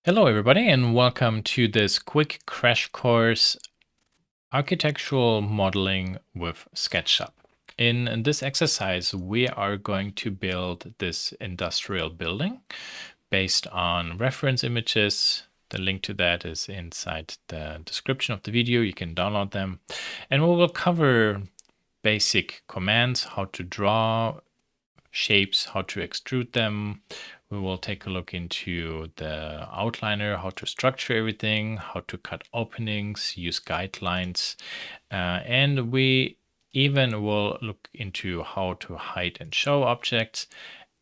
Hello everybody and welcome to this quick crash course architectural modeling with SketchUp. In this exercise we are going to build this industrial building based on reference images. The link to that is inside the description of the video. You can download them, and we will cover basic commands, how to draw shapes, how to extrude them. We will take a look into the outliner, how to structure everything, how to cut openings, use guidelines, and we even will look into how to hide and show objects,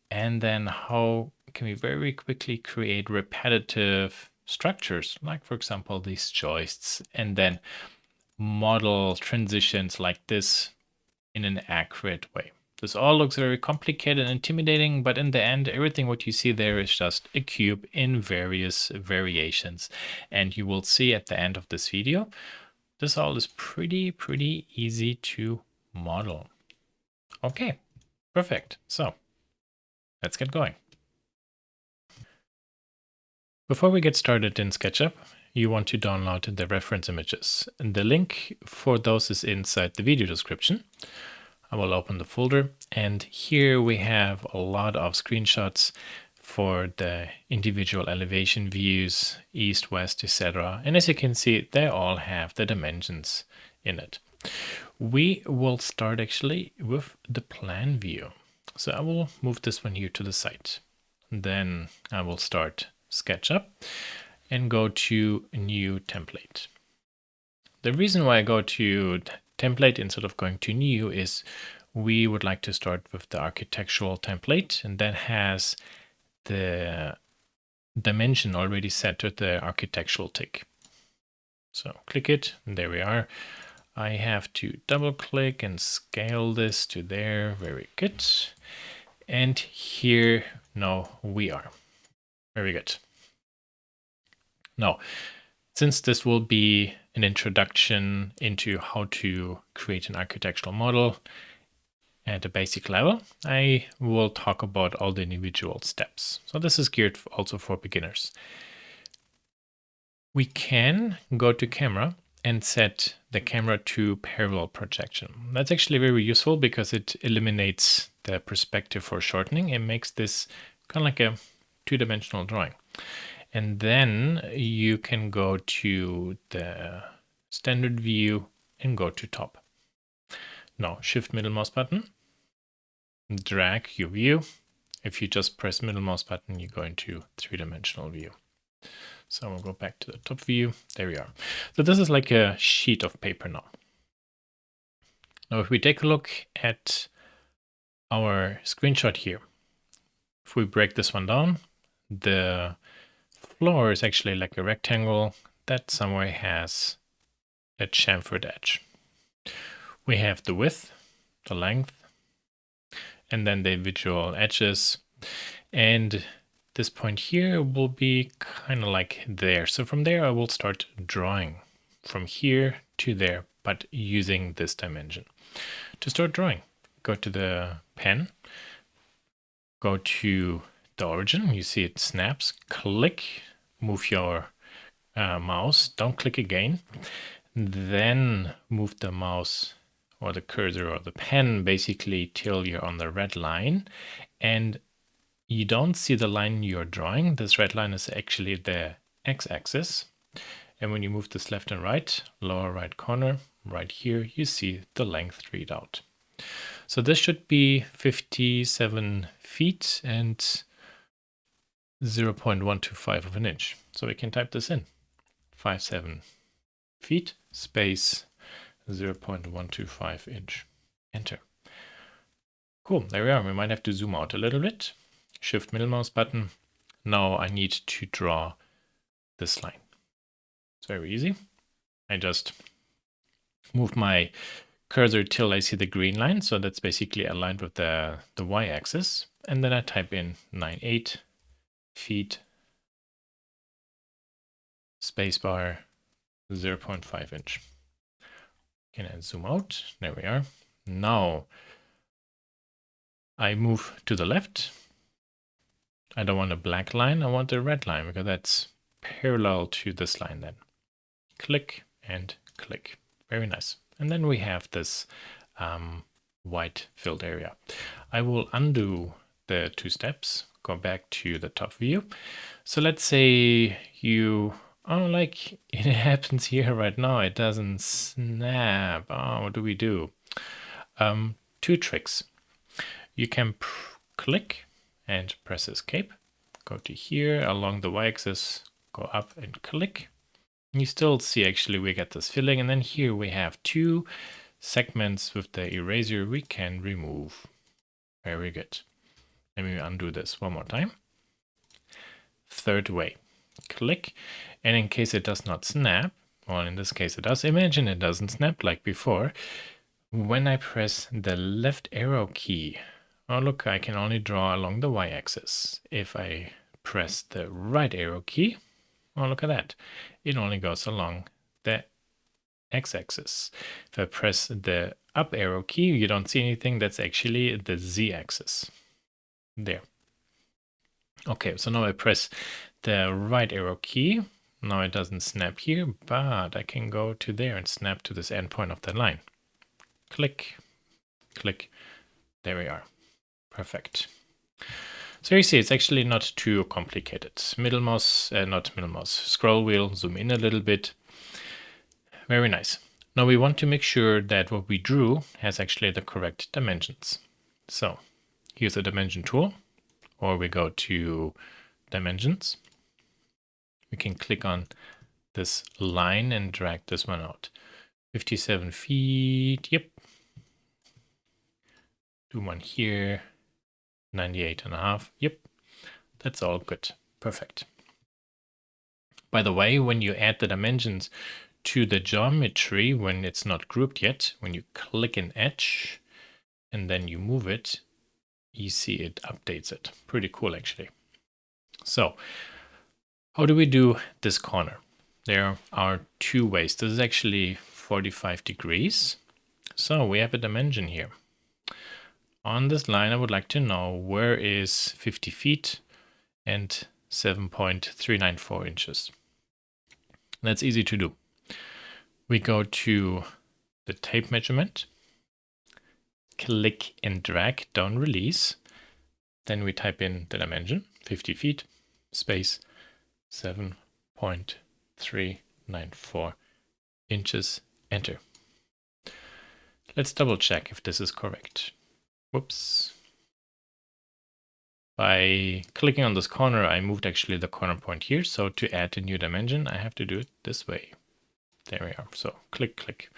and then how can we very quickly create repetitive structures, like for example these joists, and then model transitions like this in an accurate way. This all looks very complicated and intimidating, but in the end, everything what you see there is just a cube in various variations. And you will see at the end of this video, this all is pretty easy to model. Okay, perfect. So let's get going. Before we get started in SketchUp, you want to download the reference images. And the link for those is inside the video description. I will open the folder, and here we have a lot of screenshots for the individual elevation views, east, west, etc. And as you can see, they all have the dimensions in it. We will start actually with the plan view. So I will move this one here to the side. Then I will start SketchUp and go to new template. The reason why I go to template instead of going to new is we would like to start with the architectural template, and that has the dimension already set to the architectural tick. So click it, and there we are. I have to double click and scale this to there. Very good. And here now we are. Very good. Now, since this will be an introduction into how to create an architectural model at a basic level, I will talk about all the individual steps. So this is geared also for beginners. We can go to camera and set the camera to parallel projection. That's actually very useful because it eliminates the perspective for shortening and makes this kind of like a two-dimensional drawing. And then you can go to the standard view and go to top. Now shift middle mouse button, drag your view. If you just press middle mouse button, you go into three-dimensional view. So we'll go back to the top view. There we are. So this is like a sheet of paper now. Now if we take a look at our screenshot here, if we break this one down, the floor is actually like a rectangle that somewhere has a chamfered edge. We have the width, the length, and then the individual edges. And this point here will be kind of like there. So from there, I will start drawing from here to there, but using this dimension. To start drawing, go to the pen, go to the origin. You see it snaps, click, move your mouse, don't click again. Then move the mouse or the cursor or the pen basically till you're on the red line, and you don't see the line you're drawing. This red line is actually the x-axis. And when you move this left and right, lower right corner, right here, you see the length read out. So this should be 57 feet and 0.125 of an inch. So we can type this in, 57 feet space 0.125 inch. Enter. Cool, there we are. We might have to zoom out a little bit. Shift middle mouse button. Now I need to draw this line. It's very easy. I just move my cursor till I see the green line. So that's basically aligned with the y-axis. And then I type in 98 feet spacebar 0.5 inch. Can I zoom out? There we are. Now I move to the left. I don't want a black line, I want a red line because that's parallel to this line then. Click and click. Very nice. And then we have this white filled area. I will undo the 2 steps, go back to the top view. So let's say you, oh, like it happens here right now, it doesn't snap. Oh, what do we do? 2 tricks. You can click and press escape, go to here along the y-axis, go up and click. You still see actually we get this filling, and then here we have 2 segments with the eraser we can remove. Very good. Let me undo this one more time. 3rd way, click, and in case it does not snap, well in this case it does, imagine it doesn't snap like before. When I press the left arrow key, oh look, I can only draw along the y-axis. If I press the right arrow key, oh look at that, it only goes along the x-axis. If I press the up arrow key, you don't see anything, that's actually the z-axis. There. Okay, so now I press the right arrow key. Now it doesn't snap here, but I can go to there and snap to this endpoint of the line. Click, click, there we are. Perfect. So you see, it's actually not too complicated. Scroll wheel, zoom in a little bit. Very nice. Now we want to make sure that what we drew has actually the correct dimensions. So here's a dimension tool, or we go to dimensions. We can click on this line and drag this one out. 57 feet, yep. Do one here, 98.5, yep. That's all good, perfect. By the way, when you add the dimensions to the geometry, when it's not grouped yet, when you click an edge and then you move it, you see it updates it. Pretty cool, actually. So how do we do this corner? There are 2 ways. This is actually 45 degrees. So we have a dimension here. On this line, I would like to know where is 50 feet and 7.394 inches. That's easy to do. We go to the tape measurement, click and drag, don't release. Then we type in the dimension, 50 feet, space, 7.394 inches, enter. Let's double check if this is correct. Whoops. By clicking on this corner, I moved actually the corner point here. So to add a new dimension, I have to do it this way. There we are. So click, click.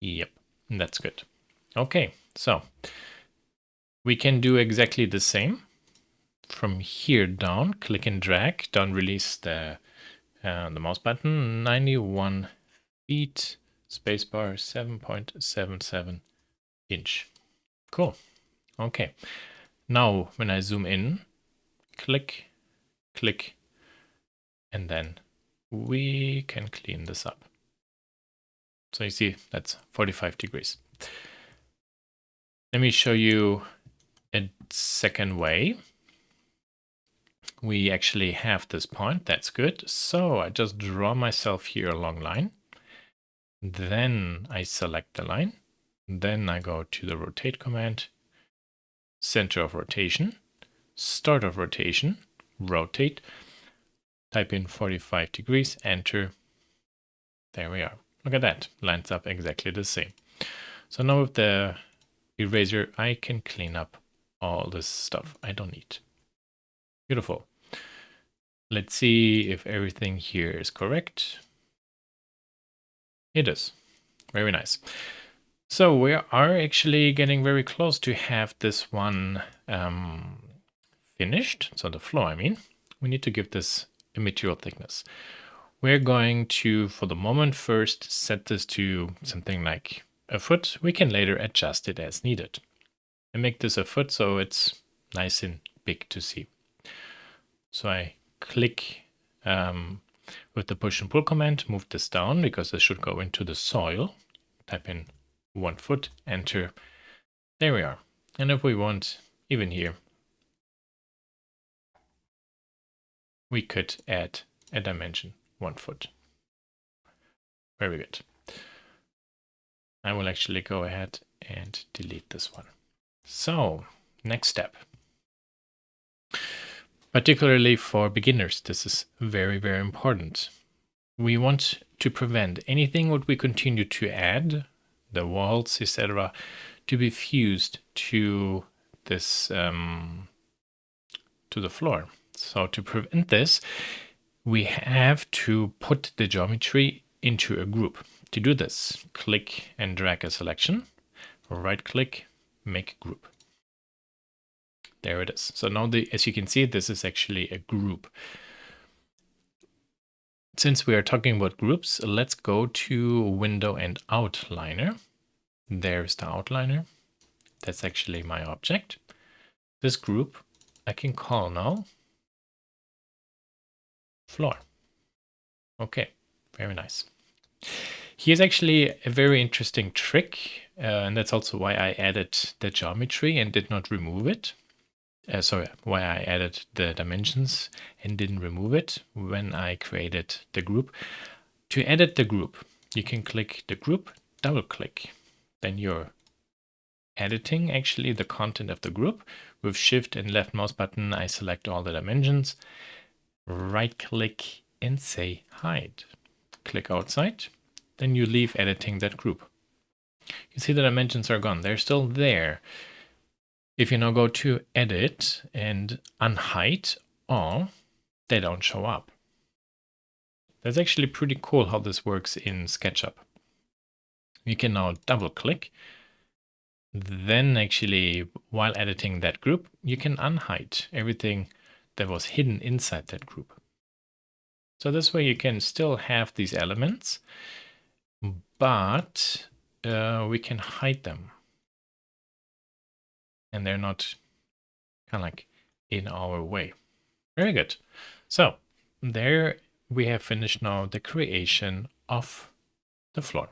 Yep, that's good. Okay, so we can do exactly the same. From here down, click and drag. Don't release the mouse button. 91 feet, spacebar, 7.77 inch. Cool. Okay. Now, when I zoom in, click, click, and then we can clean this up. So you see, that's 45 degrees. Let me show you a second way. We actually have this point, that's good. So I just draw myself here a long line. Then I select the line. Then I go to the rotate command, center of rotation, start of rotation, rotate, type in 45 degrees, enter. There we are. Look at that, lines up exactly the same. So now with the eraser, I can clean up all this stuff I don't need. Beautiful. Let's see if everything here is correct. It is. Very nice. So we are actually getting very close to have this one finished. So the floor, I mean. We need to give this a material thickness. We're going to, for the moment, first set this to something like a foot. We can later adjust it as needed. And make this a foot so it's nice and big to see. So I click with the push and pull command, move this down because this should go into the soil. Type in 1 foot, enter. There we are. And if we want, even here, we could add a dimension 1 foot. Very good. I will actually go ahead and delete this one. So, next step. Particularly for beginners, this is very, very important. We want to prevent anything what we continue to add, the walls, etc., to be fused to this to the floor. So to prevent this, we have to put the geometry into a group. To do this, click and drag a selection, right click, make group. There it is. So now, as you can see, this is actually a group. Since we are talking about groups, let's go to Window and Outliner. There's the outliner. That's actually my object. This group I can call now Floor. Okay, very nice. Here's actually a very interesting trick, and that's also why I added the geometry and did not remove it. Sorry, why I added the dimensions and didn't remove it when I created the group. To edit the group, you can click the group, double click. Then you're editing actually the content of the group. With Shift and left mouse button, I select all the dimensions, right click and say hide. Click outside, then you leave editing that group. You see the dimensions are gone, they're still there. If you now go to edit and unhide all, they don't show up. That's actually pretty cool how this works in SketchUp. You can now double click. Then actually, while editing that group, you can unhide everything that was hidden inside that group. So this way you can still have these elements, but we can hide them. And they're not kind of like in our way. Very good. So there we have finished now the creation of the floor.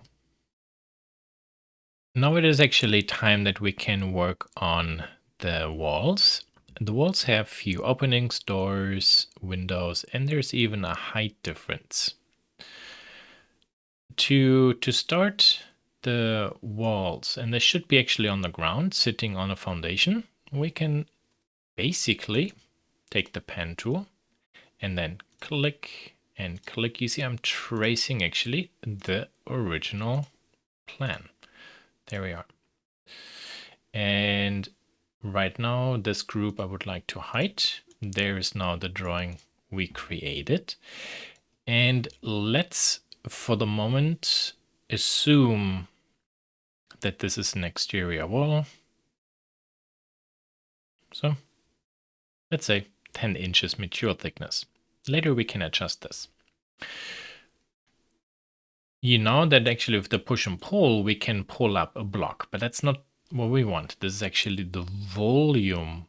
Now it is actually time that we can work on the walls. The walls have few openings, doors, windows, and there's even a height difference. To start the walls, and they should be actually on the ground, sitting on a foundation, we can basically take the pen tool and then click and click. You see I'm tracing actually the original plan. There we are. And right now this group I would like to hide. There is now the drawing we created. And let's, for the moment, assume that this is an exterior wall. So let's say 10 inches material thickness. Later we can adjust this. You know that actually with the push and pull, we can pull up a block, but that's not what we want. This is actually the volume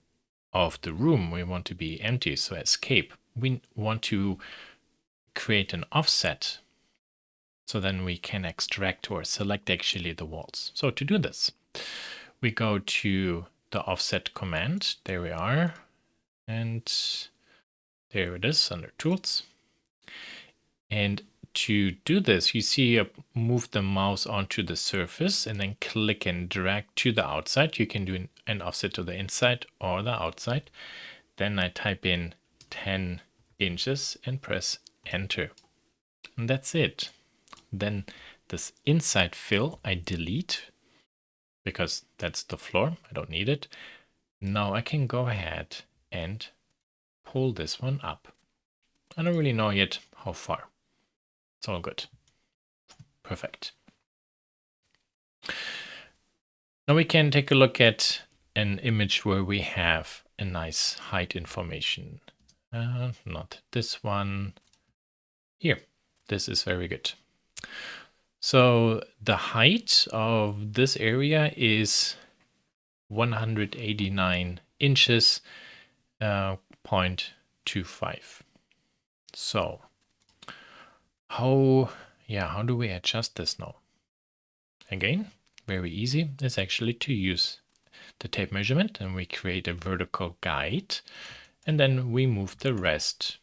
of the room. We want to be empty, so escape. We want to create an offset. So then we can extract or select actually the walls. So to do this, we go to the offset command. There we are. And there it is under tools. And to do this, you see move the mouse onto the surface and then click and drag to the outside. You can do an offset to the inside or the outside. Then I type in 10 inches and press enter. And that's it. Then this inside fill I delete because that's the floor. I don't need it. Now I can go ahead and pull this one up. I don't really know yet how far. It's all good. Perfect. Now we can take a look at an image where we have a nice height information. Not this one. Here. This is very good. So the height of this area is 189 inches, 0.25. So how do we adjust this now? Again, very easy. It's actually to use the tape measurement, and we create a vertical guide, and then we move the rest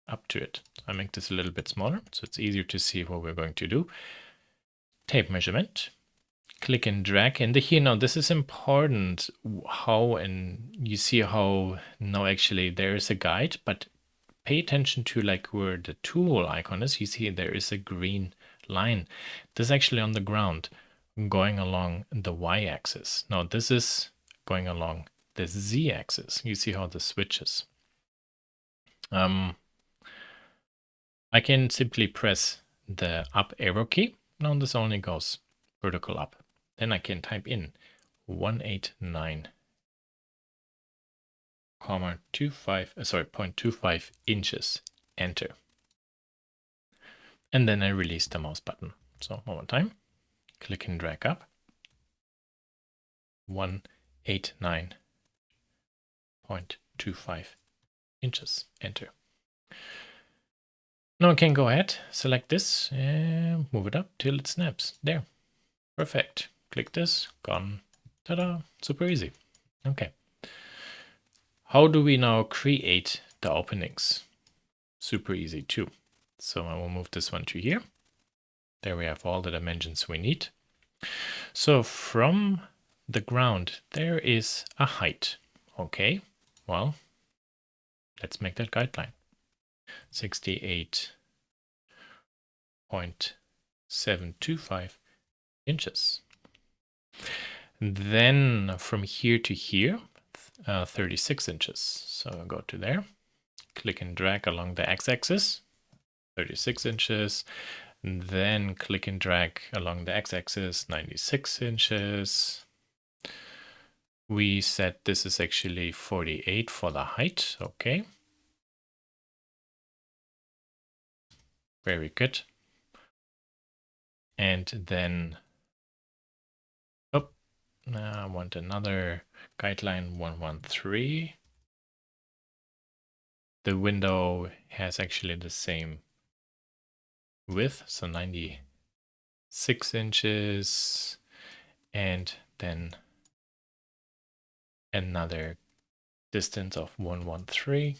up to it. I make this a little bit smaller so it's easier to see what we're going to do. Tape measurement, click and drag. And here now, this is important how, and you see how now actually there is a guide, but pay attention to like where the tool icon is. You see there is a green line. This is actually on the ground going along the y-axis. Now this is going along the z-axis. You see how this switches. I can simply press the up arrow key. Now this only goes vertical up. Then I can type in 0.25 inches, enter. And then I release the mouse button. So one more time, click and drag up, 189.25 inches, enter. Now I can go ahead, select this and move it up till it snaps. There, perfect. Click this, gone, ta-da, super easy. Okay. How do we now create the openings? Super easy too. So I will move this one to here. There we have all the dimensions we need. So from the ground, there is a height. Okay, well, let's make that guideline. 68.725 inches. Then from here to here, 36 inches. So I'll go to there, click and drag along the x-axis, 36 inches. And then click and drag along the x-axis, 96 inches. We said this is actually 48 for the height. Okay. Very good. And then, oh, I want another guideline 113. The window has actually the same width, so 96 inches. And then another distance of 113.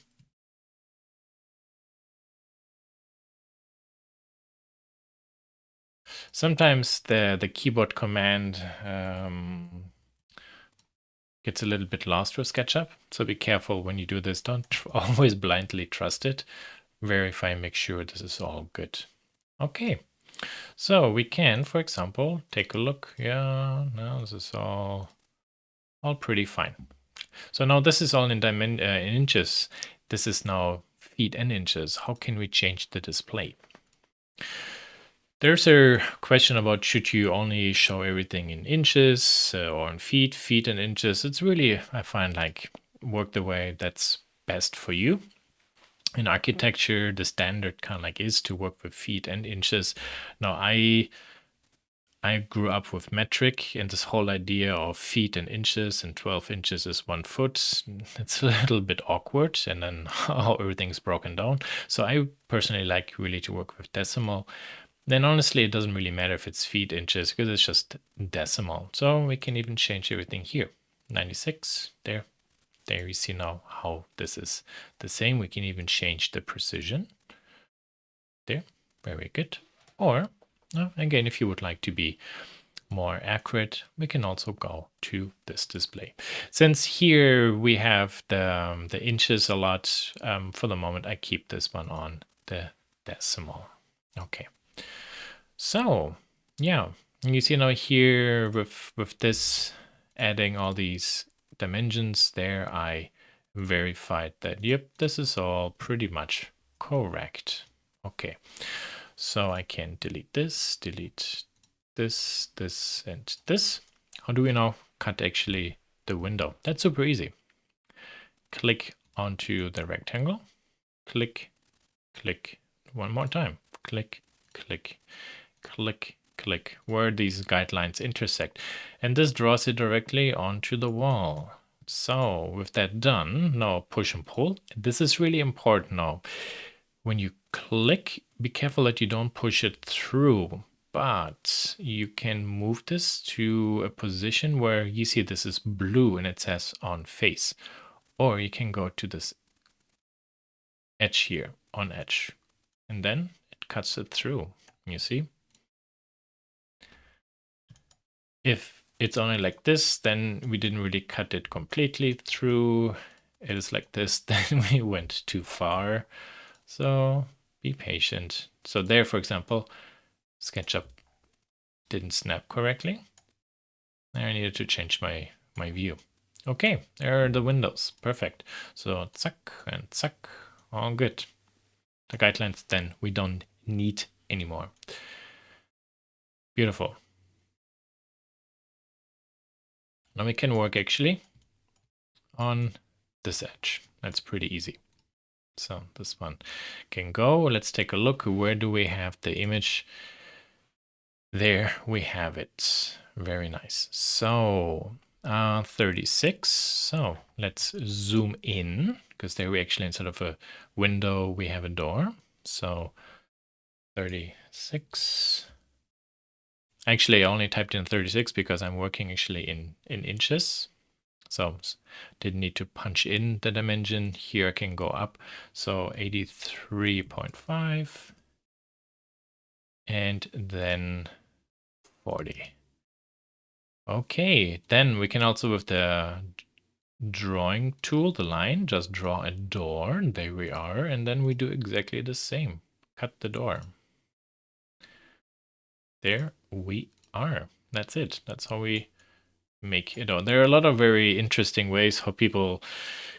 Sometimes the keyboard command gets a little bit lost with SketchUp, so be careful when you do this. Don't always blindly trust it. Verify, make sure this is all good. Okay, so we can, for example, take a look. Yeah, now this is all pretty fine. So now this is all in inches. This is now feet and inches. How can we change the display? There's a question about should you only show everything in inches or in feet and inches. It's really, I find, like work the way that's best for you. In architecture, the standard kind of like is to work with feet and inches. Now I grew up with metric and this whole idea of feet and inches, and 12 inches is 1 foot. It's a little bit awkward, and then how everything's broken down. So I personally like really to work with decimal. Then honestly, it doesn't really matter if it's feet, inches, because it's just decimal. So we can even change everything here. 96, there. There you see now how this is the same. We can even change the precision. There, very good. Or, again, if you would like to be more accurate, we can also go to this display. Since here we have the inches a lot, for the moment I keep this one on the decimal. Okay. So, yeah, you see now here with this adding all these dimensions there, I verified that, yep, this is all pretty much correct. Okay, so I can delete this, and this. How do we now cut actually the window? That's super easy. Click onto the rectangle, click, click, one more time, click, click, click, click, where these guidelines intersect. And this draws it directly onto the wall. So with that done, now push and pull. This is really important now. When you click, be careful that you don't push it through, but you can move this to a position where you see this is blue and it says on face. Or you can go to this edge here on edge. And then it cuts it through, you see? If it's only like this, then we didn't really cut it completely through. It is like this, then we went too far. So be patient. So there, for example, SketchUp didn't snap correctly. I needed to change my view. Okay, there are the windows. Perfect. So zack and zack, all good. The guidelines then we don't need anymore. Beautiful. Now we can work actually on this edge. That's pretty easy. So this one can go. Let's take a look. Where do we have the image? There we have it. Very nice. So 36. So let's zoom in, because there we actually, instead of a window, we have a door. So 36. Actually, I only typed in 36 because I'm working actually in inches. So didn't need to punch in the dimension. Here I can go up. So 83.5. And then 40. Okay, then we can also, with the drawing tool, the line, just draw a door. There we are. And then we do exactly the same. Cut the door. There we are. That's it. That's how we make it. There are a lot of very interesting ways how people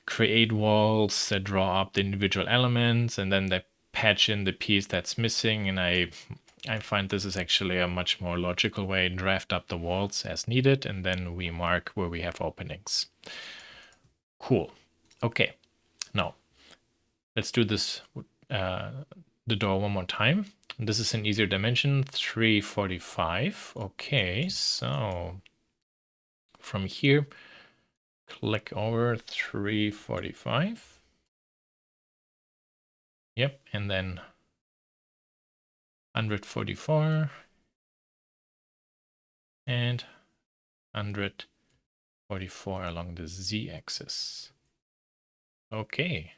create walls that draw up the individual elements, and then they patch in the piece that's missing. And I find this is actually a much more logical way. Draft up the walls as needed, and then we mark where we have openings. Cool. Okay. Now let's do this, the door one more time. This is an easier dimension, 345. Okay, so from here, click over 345. Yep, and then 144 and 144 along the z-axis. Okay.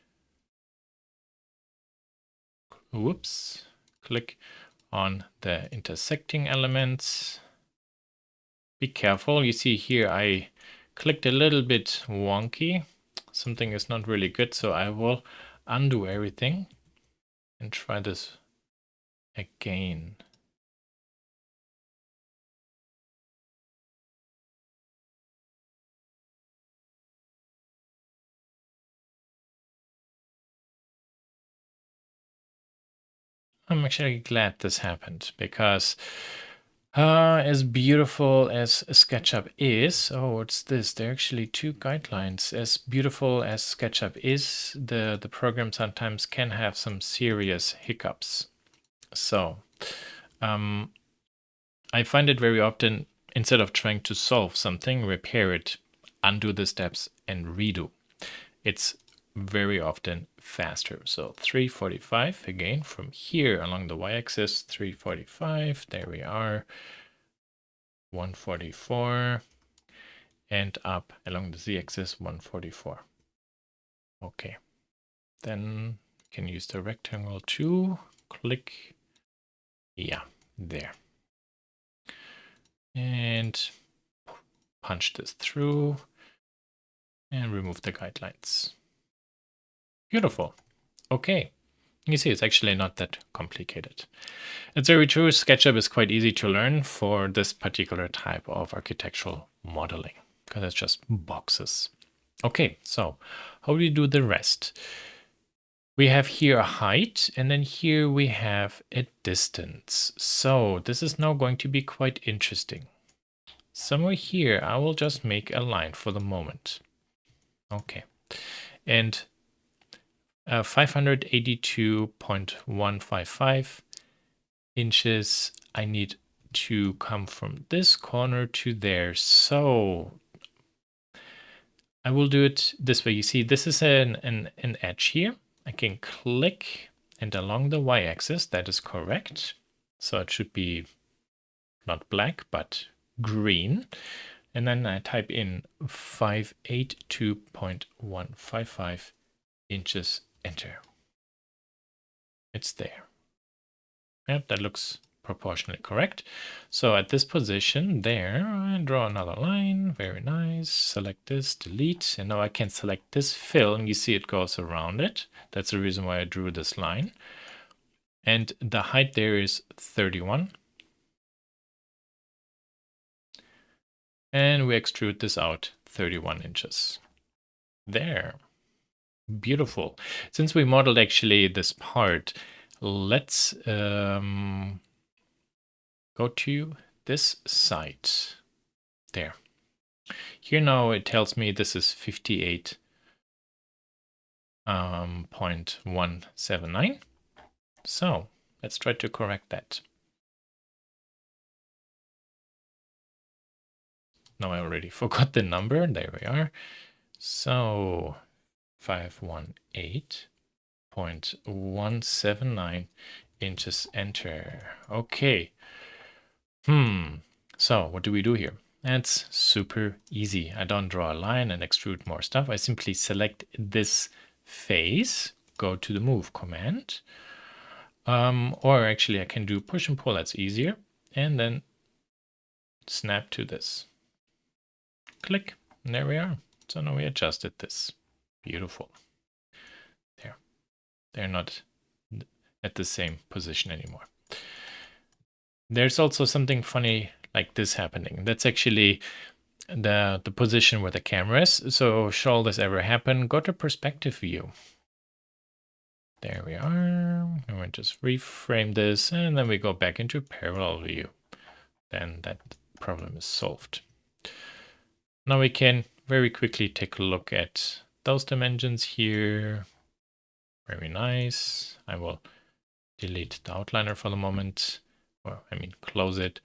Whoops. Click on the intersecting elements. Be careful. You see here I clicked a little bit wonky. Something is not really good, so I will undo everything and try this again. I'm actually glad this happened, because as beautiful as SketchUp is, oh, what's this? There are actually two guidelines. As beautiful as SketchUp is, the program sometimes can have some serious hiccups. So I find it very often, instead of trying to solve something, repair it, undo the steps, and redo. It's very often faster. So 345 again from here along the y-axis, 345, there we are, 144, and up along the z-axis, 144. Okay, then we can use the rectangle tool, click, yeah, there. And punch this through and remove the guidelines. Beautiful. Okay. You see, it's actually not that complicated. It's very true. SketchUp is quite easy to learn for this particular type of architectural modeling, because it's just boxes. Okay, so how do we do the rest? We have here a height, and then here we have a distance. So this is now going to be quite interesting. Somewhere here, I will just make a line for the moment. Okay, and 582.155 inches. I need to come from this corner to there. So I will do it this way. You see, this is an edge here. I can click, and along the y-axis, that is correct. So it should be not black, but green. And then I type in 582.155 inches, enter. It's there. Yep, that looks proportionally correct. So at this position there, I draw another line. Very nice. Select this, delete. And now I can select this fill, and you see it goes around it. That's the reason why I drew this line. And the height there is 31. And we extrude this out 31 inches. There. Beautiful. Since we modeled actually this part, let's go to this site. There. Here now it tells me this is 58.179. So let's try to correct that. No, I already forgot the number. There we are. So 518.179 inches, enter. Okay. So what do we do here? That's super easy. I don't draw a line and extrude more stuff. I simply select this face, go to the move command. Or actually I can do push and pull, that's easier. And then snap to this. Click, and there we are. So now we adjusted this. Beautiful. There. They're not at the same position anymore. There's also something funny like this happening. That's actually the position where the camera is. So should all this ever happen, go to perspective view. There we are. And we just reframe this, and then we go back into parallel view. Then that problem is solved. Now we can very quickly take a look at those dimensions here. Very nice. I will delete the outliner for the moment. Well, I mean, close it.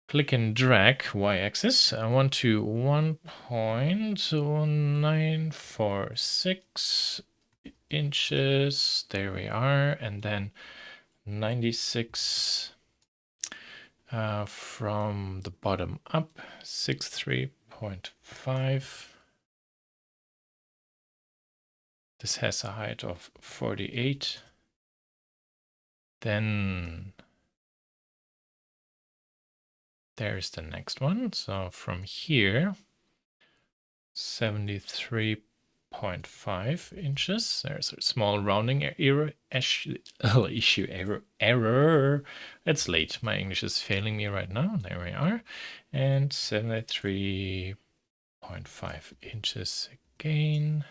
Click and drag y-axis. I want to 1.1946 inches. There we are. And then 96 from the bottom up, 63.5. This has a height of 48. Then there's the next one. So from here, 73.5 inches. There's a small rounding error. Error. It's late. My English is failing me right now. There we are. And 73.5 inches again.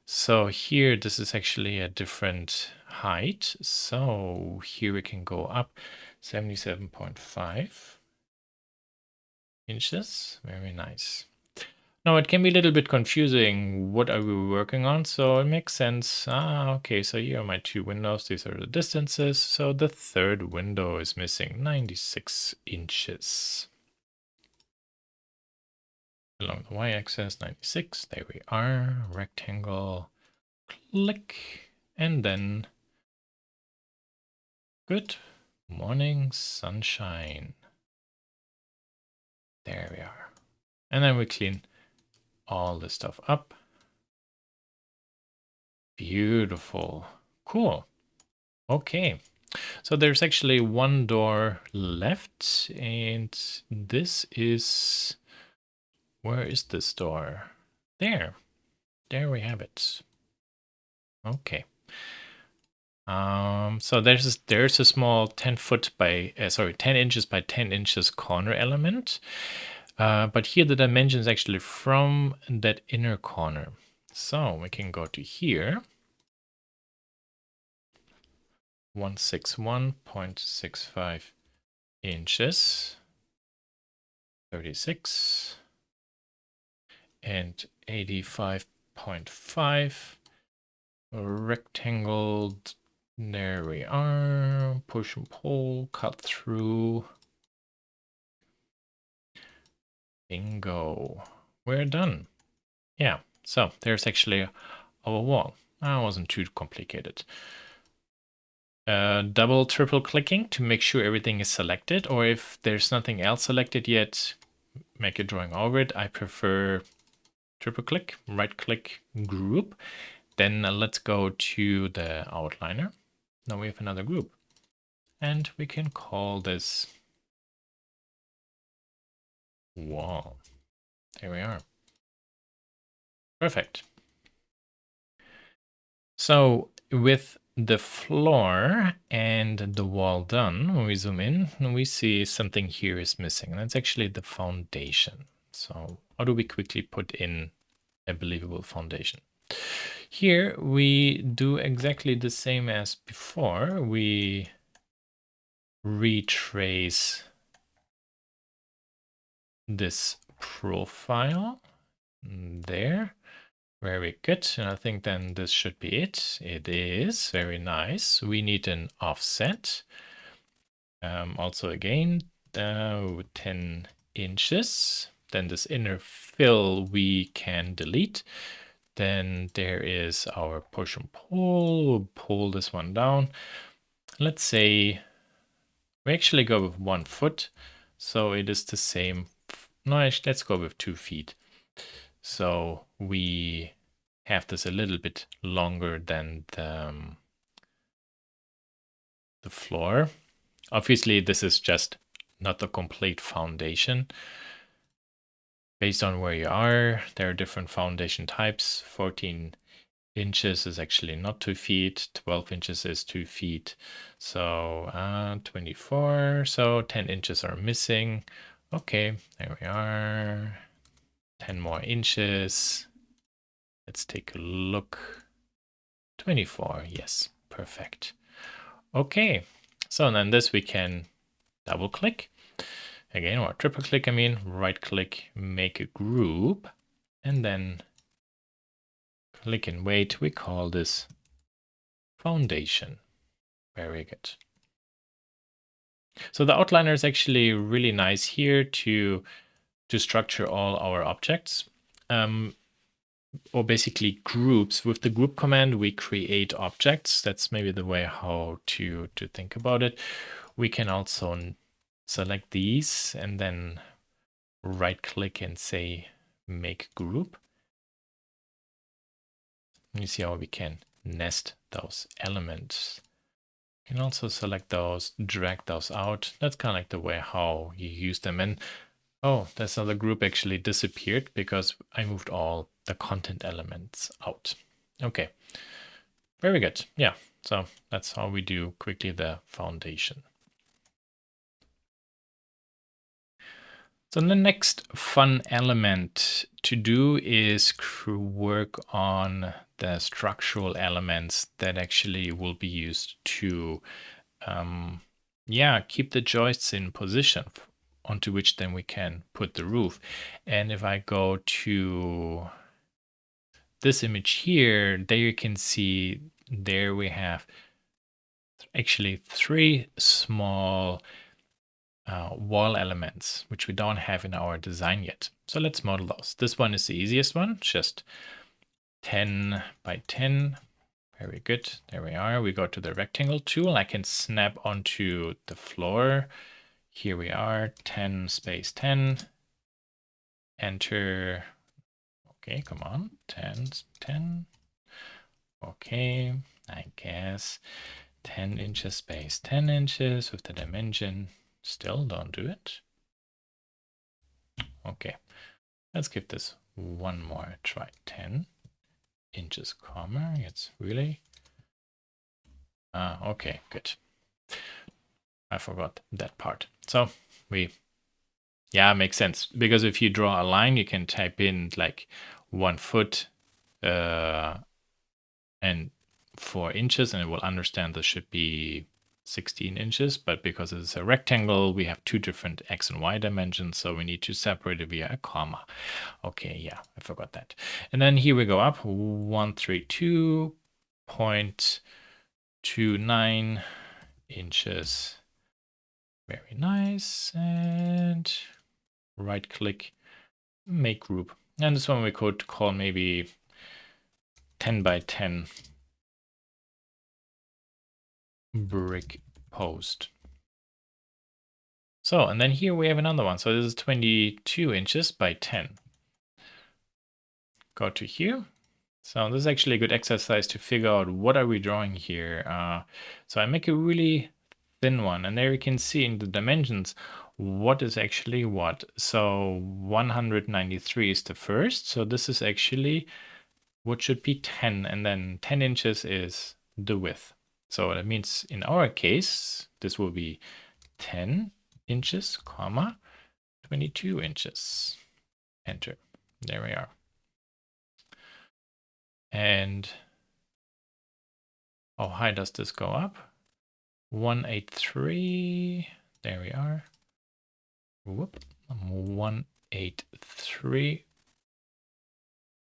So here, this is actually a different height. So here we can go up 77.5 inches. Very nice. Now it can be a little bit confusing. What are we working on? So it makes sense. Okay, so here are my two windows. These are the distances. So the third window is missing 96 inches. Along the y-axis, 96. There we are. Rectangle. Click. And then good morning, sunshine. There we are. And then we clean all this stuff up. Beautiful. Cool. Okay. So there's actually one door left, and this is, where is this door? There. There we have it. Okay. So there's a small 10 inches by 10 inches corner element. But here the dimension is actually from that inner corner. So we can go to here. 161.65 inches. 36. And 85.5. Rectangle. There we are. Push and pull. Cut through. Bingo. We're done. Yeah, so there's actually our wall. That wasn't too complicated. Double, triple clicking to make sure everything is selected, or if there's nothing else selected yet, make a drawing over it. I prefer triple click, right click, group. then let's go to the outliner. Now we have another group. And we can call this wall. There we are. Perfect. So with the floor and the wall done, when we zoom in, we see something here is missing. That's actually the foundation. So how do we quickly put in a believable foundation? Here we do exactly the same as before. We retrace this profile there. Very good. And I think then this should be it. It is very nice. We need an offset. Also again, 10 inches. Then this inner fill we can delete. Then there is our push and pull. We'll pull this one down. Let's say we actually go with 1 foot. So it is the same. No, actually, let's go with 2 feet. So we have this a little bit longer than the floor. Obviously, this is just not the complete foundation. Based on where you are, there are different foundation types. 14 inches is actually not 2 feet. 12 inches is 2 feet. So 24. So 10 inches are missing. Okay, there we are. 10 more inches. Let's take a look. 24, yes, perfect. Okay, so then this we can double click. Again, or triple click, I mean, right click, make a group, and then click and wait. We call this foundation. Very good. So the outliner is actually really nice here to structure all our objects. Or basically groups. With the group command, we create objects. That's maybe the way how to think about it. We can also select these and then right click and say make group. You see how we can nest those elements. You can also select those, drag those out. That's kind of like the way how you use them. And oh, this other group actually disappeared because I moved all the content elements out. Okay, very good. Yeah, so that's how we do quickly the foundation. So the next fun element to do is work on the structural elements that actually will be used to keep the joists in position onto which then we can put the roof. And if I go to this image here, there you can see there we have actually 3 small wall elements, which we don't have in our design yet. So let's model those. This one is the easiest one, just 10 by 10. Very good. There we are. We go to the rectangle tool. I can snap onto the floor. Here we are, 10 space 10. Enter. Okay, come on. 10. Okay, I guess 10 inches space 10 inches with the dimension. Still don't do it. Okay, let's give this one more try. 10 inches, comma. It's really. Okay, good. I forgot that part. So makes sense. Because if you draw a line, you can type in like 1 foot and 4 inches, and it will understand this should be 16 inches. But because it's a rectangle, we have 2 different X and Y dimensions. So we need to separate it via a comma. Okay, yeah, I forgot that. And then here we go up 132.29 inches. Very nice. And right click, make group. And this one we could call maybe 10 by 10 brick post. So, and then here we have another one. So this is 22 inches by 10. Go to here, So this is actually a good exercise to figure out what are we drawing here. So I make a really thin one, and there you can see in the dimensions what is actually what. So 193 is the first, so this is actually what should be 10, and then 10 inches is the width. So that means in our case, this will be 10 inches, comma, 22 inches. Enter. There we are. And how high does this go up? 183. There we are. Whoop. 183,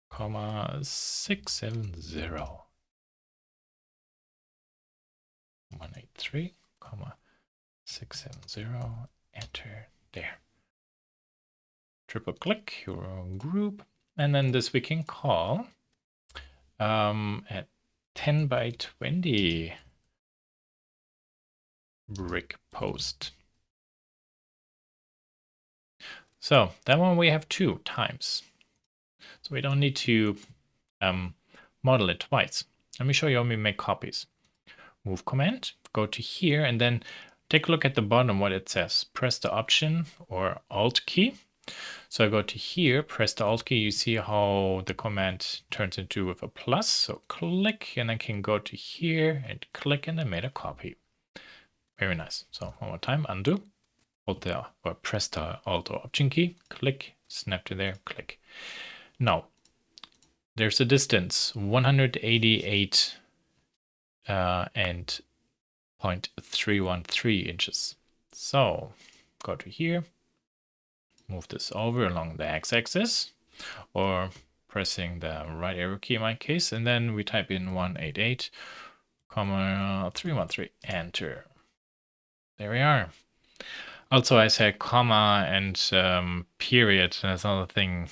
comma 670. 183, comma 670. Enter. There. Triple click your group, and then this we can call at 10 by 20 brick post. So that one we have 2 times. So we don't need to model it twice. Let me show you how we make copies. Move command, go to here, and then take a look at the bottom what it says. Press the Option or Alt key. So I go to here, press the Alt key, you see how the command turns into with a plus. So click, and I can go to here and click, and I made a copy. Very nice. So one more time, undo, hold the, or press the Alt or Option key, click, snap to there, click. Now, there's a distance, 188 and 0.313 inches. So go to here, move this over along the x-axis, or pressing the right arrow key in my case, and then we type in 188, 313, enter. There we are. Also, I said comma and period. That's another thing.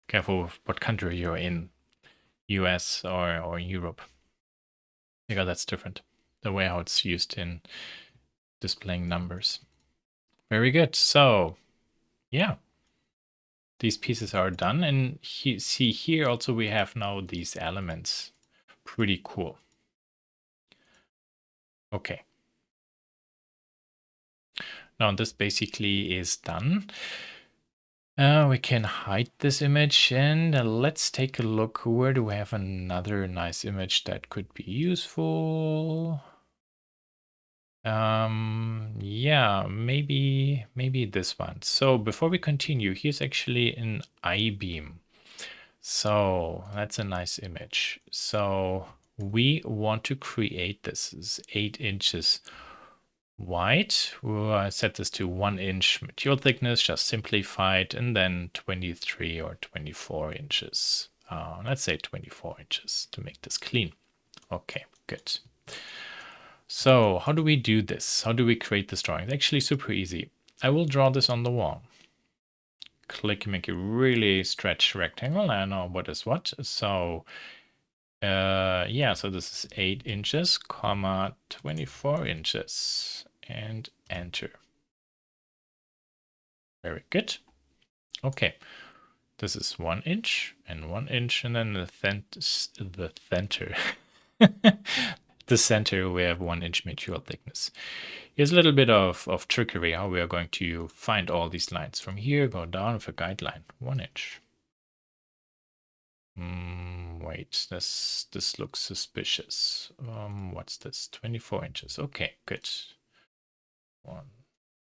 Careful with what country you're in, US or Europe, because that's different. The way how it's used in displaying numbers. Very good. So, yeah, these pieces are done, and see here also we have now these elements. Pretty cool. Okay. Now this basically is done. We can hide this image, and let's take a look. Where do we have another nice image that could be useful? Yeah, maybe this one. So before we continue, here's actually an Ibeam. So that's a nice image. So we want to create this. This is 8 inches wide. We'll set this to 1 inch material thickness, just simplify it, and then 23 or 24 inches. Let's say 24 inches to make this clean. Okay, good. So how do we do this? How do we create this drawing? It's actually super easy. I will draw this on the wall. Click, make a really stretched rectangle. I know what is what. So yeah, so this is 8 inches, comma 24 inches, and enter. Very good. Okay, this is 1 inch and 1 inch, and then the center. The center we have 1 inch material thickness. Here's a little bit of trickery how we are going to find all these lines. From here, go down with a guideline, 1 inch. Wait, this looks suspicious. What's this? 24 inches. Okay, good.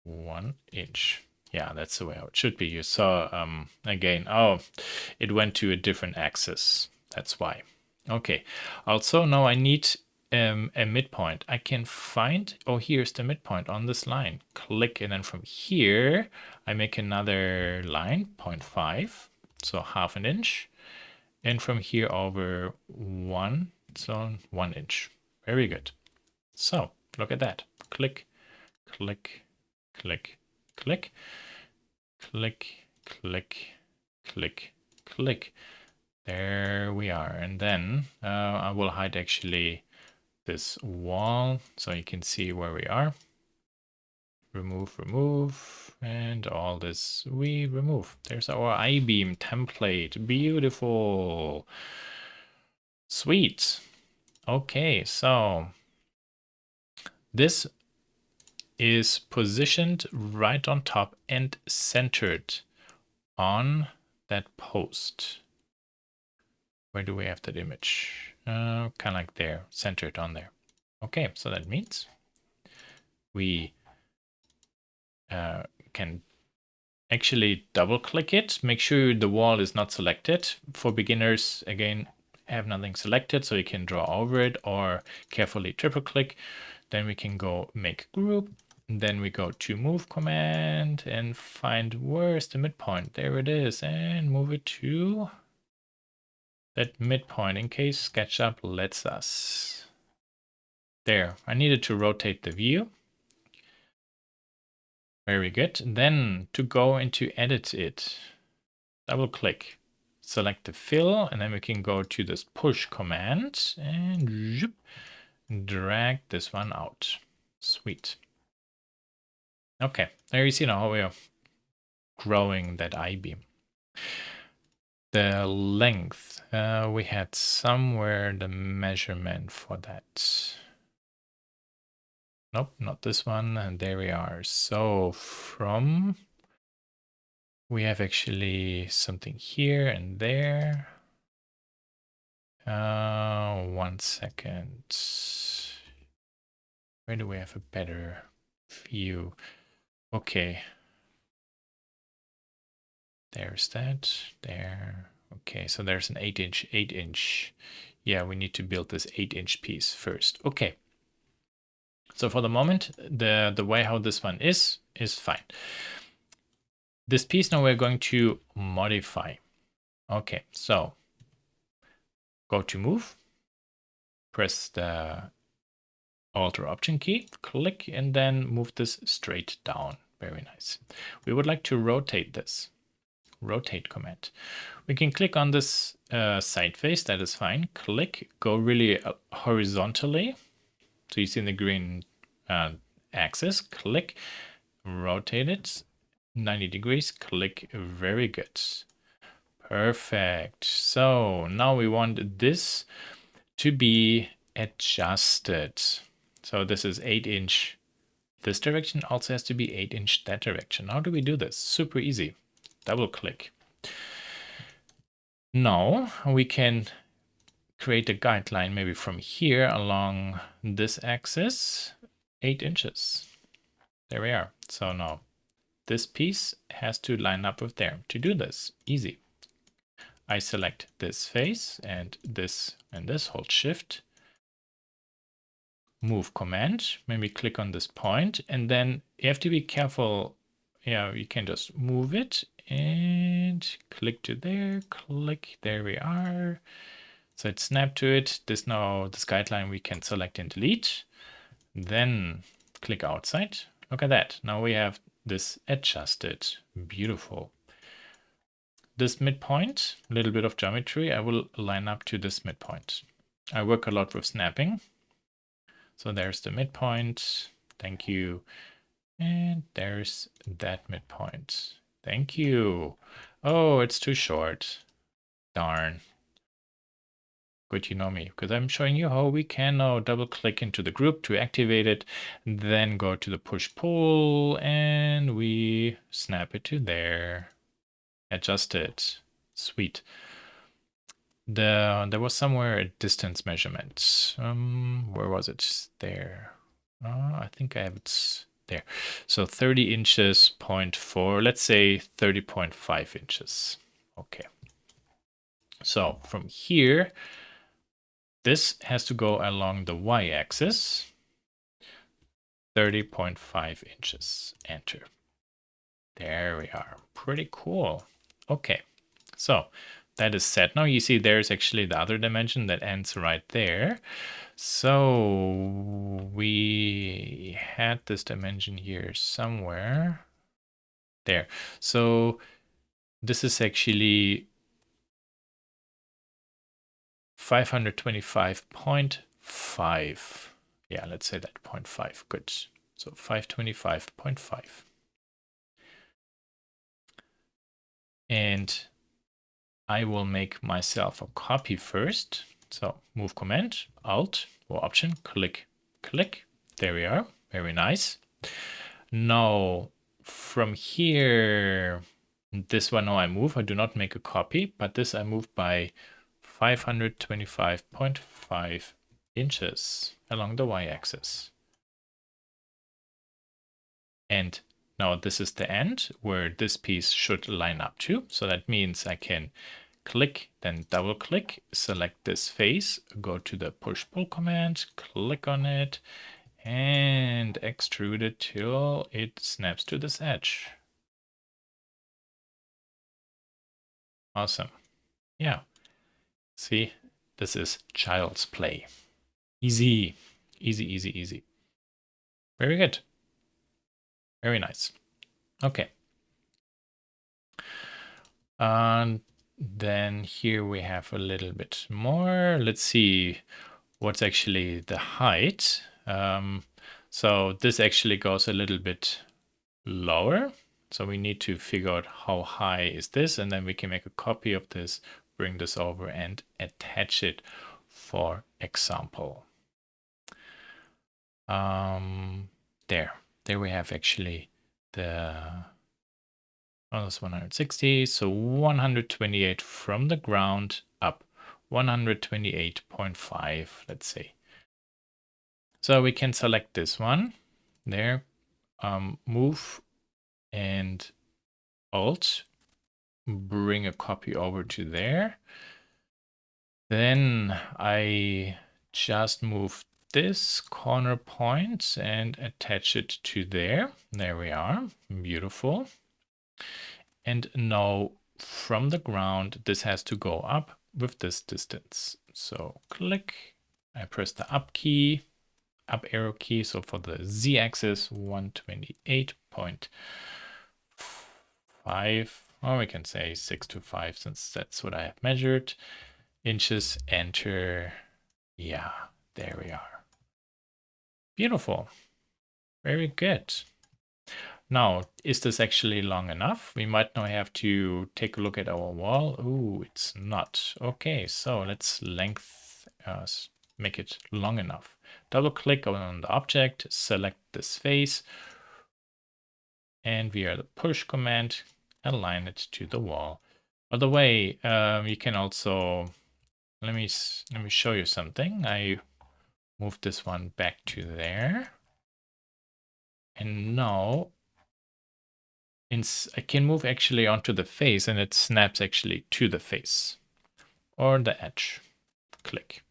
1 inch. Yeah, that's the way how it should be. You saw again. Oh, it went to a different axis. That's why. Okay. Also, now I need a midpoint. I can find. Oh, here's the midpoint on this line. Click, and then from here I make another line, 0.5, so half an inch. And from here over 1, so 1 inch. Very good. So look at that. Click, click, click, click, click, click, click, click. There we are. And then I will hide actually this wall so you can see where we are. remove, and all this we remove. There's our Ibeam template. Beautiful. Sweet. Okay, so this is positioned right on top and centered on that post. Where do we have that image? Kind of like there, centered on there. Okay, so that means we can actually double click it. Make sure the wall is not selected. For beginners, again, have nothing selected, so you can draw over it, or carefully triple click. Then we can go make group. Then we go to move command and find where's the midpoint. There it is, and move it to that midpoint in case SketchUp lets us. There, I needed to rotate the view. Very good. Then to go into edit it, double click, select the fill, and then we can go to this push command and drag this one out. Sweet. Okay, there you see now how we are growing that I-beam. The length, we had somewhere the measurement for that. Nope, not this one, and there we are. So from, we have actually something here and there. 1 second. Where do we have a better view? Okay. There's that, there. Okay, so there's an 8-inch. Yeah, we need to build this 8-inch piece first. Okay. So for the moment, the way how this one is fine. This piece now we're going to modify. Okay, so go to move, press the Alt or Option key, click, and then move this straight down. Very nice. We would like to rotate this. Rotate command. We can click on this side face, that is fine. Click, go really horizontally. So you see in the green axis, click, rotate it 90 degrees, click, very good. Perfect. So now we want this to be adjusted. So this is 8-inch this direction, also has to be 8-inch that direction. How do we do this? Super easy. Double click. Now we can create a guideline maybe from here along this axis, 8 inches. There we are. So now this piece has to line up with there. To do this, easy. I select this face and this, hold shift, move command, maybe click on this point, and then you have to be careful. Yeah, you can just move it and click to there, click, there we are. So it's snapped to it. This guideline we can select and delete. Then click outside. Look at that. Now we have this adjusted. Beautiful. This midpoint, a little bit of geometry, I will line up to this midpoint. I work a lot with snapping. So there's the midpoint. Thank you. And there's that midpoint. Thank you. Oh, it's too short. Darn. Good, you know me, because I'm showing you how we can now double click into the group to activate it, then go to the push-pull, and we snap it to there. Adjust it. Sweet. There was somewhere a distance measurement. Where was it? There. I think I have it there. So 30 inches, 0.4, let's say 30.5 inches. Okay. So from here, this has to go along the y-axis, 30.5 inches. Enter. There we are. Pretty cool. Okay, so that is set. Now you see there's actually the other dimension that ends right there. So we had this dimension here somewhere. There. So this is actually 525.5. Yeah, let's say that 0.5. Good. So 525.5. And I will make myself a copy first. So move command, alt or option, click, click. There we are. Very nice. Now from here, this one now I move. I do not make a copy, but this I move by 525.5 inches along the y-axis. And now this is the end where this piece should line up to. So that means I can click, then double click, select this face, go to the push-pull command, click on it, and extrude it till it snaps to this edge. Awesome. Yeah. See, this is child's play. Easy, easy, easy, easy. Very good. Very nice. Okay. And then here we have a little bit more. Let's see what's actually the height. So this actually goes a little bit lower. So we need to figure out how high is this, and then we can make a copy of this, bring this over and attach it, for example. There we have actually the, oh, that's 160, so 128 from the ground up, 128.5, let's say. So we can select this one there, move and alt, bring a copy over to there. Then I just move this corner point and attach it to there. There we are. Beautiful. And now from the ground, this has to go up with this distance. So click, I press the up key, up arrow key. So for the Z axis, 128.5, or we can say 625 since that's what I have measured. Inches, enter. Yeah, there we are. Beautiful. Very good. Now, is this actually long enough? We might now have to take a look at our wall. Ooh, it's not. Okay, so let's make it long enough. Double click on the object, select this face, and via the push command, align it to the wall. By the way, you can also, let me show you something. I move this one back to there. And now I can move actually onto the face and it snaps actually to the face or the edge. Click.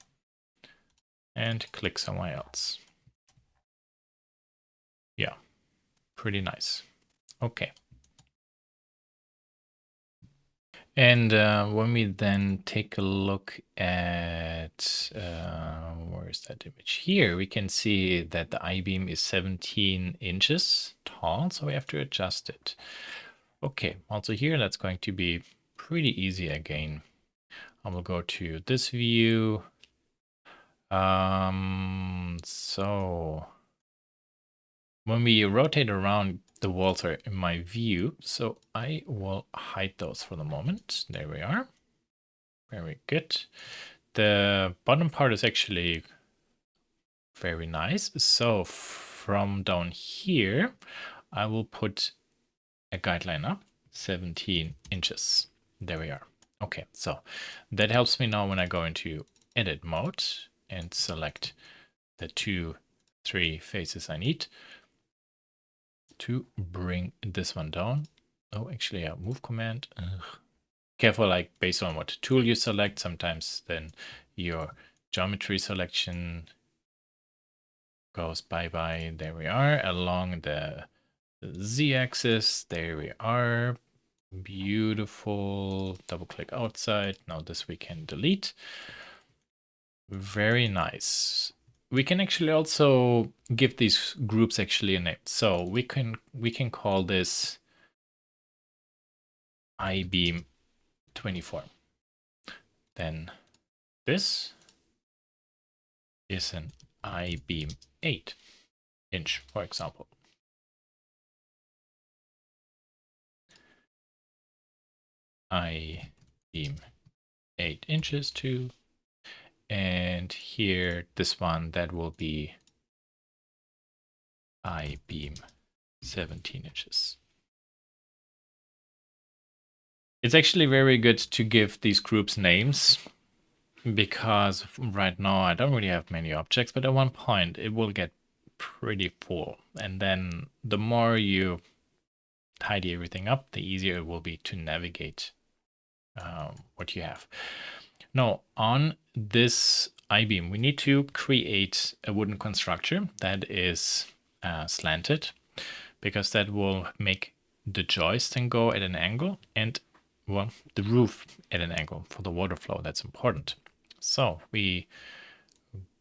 And click somewhere else. Yeah, pretty nice. Okay. And when we then take a look at, where is that image? Here, we can see that the Ibeam is 17 inches tall, so we have to adjust it. Okay, also here, that's going to be pretty easy again. I will go to this view. So when we rotate around, the walls are in my view, so I will hide those for the moment. There we are. Very good. The bottom part is actually very nice. So from down here, I will put a guideline up, 17 inches. There we are. Okay, so that helps me now when I go into edit mode and select the 3 faces I need to bring this one down. Oh, actually, yeah, move command. Careful, like based on what tool you select, sometimes then your geometry selection goes bye-bye. There we are, along the Z-axis. There we are. Beautiful. Double click outside. Now this we can delete. Very nice. We can actually also give these groups actually a name. So we can call this Ibeam 24. Then this is an Ibeam 8. inch, for example. Ibeam 8 inches too. And here, this one, that will be Ibeam 17 inches. It's actually very good to give these groups names, because right now I don't really have many objects, but at one point it will get pretty full. And then the more you tidy everything up, the easier it will be to navigate what you have. Now, on this I-beam, we need to create a wooden constructor that is slanted, because that will make the joist then go at an angle, and well, the roof at an angle for the water flow. That's important. So we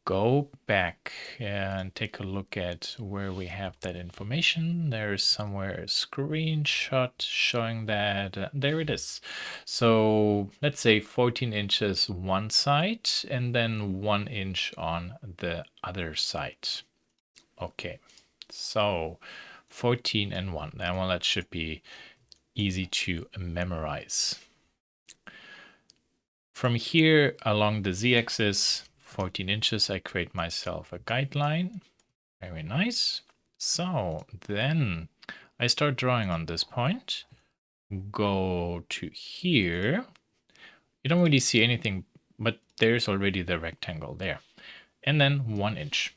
go back and take a look at where we have that information. There's somewhere a screenshot showing that. There it is. So let's say 14 inches one side and then 1 inch on the other side. Okay, so 14 and 1. Now, well, that should be easy to memorize. From here along the z-axis, 14 inches, I create myself a guideline. Very nice. So then I start drawing on this point. Go to here. You don't really see anything, but there's already the rectangle there. And then 1 inch.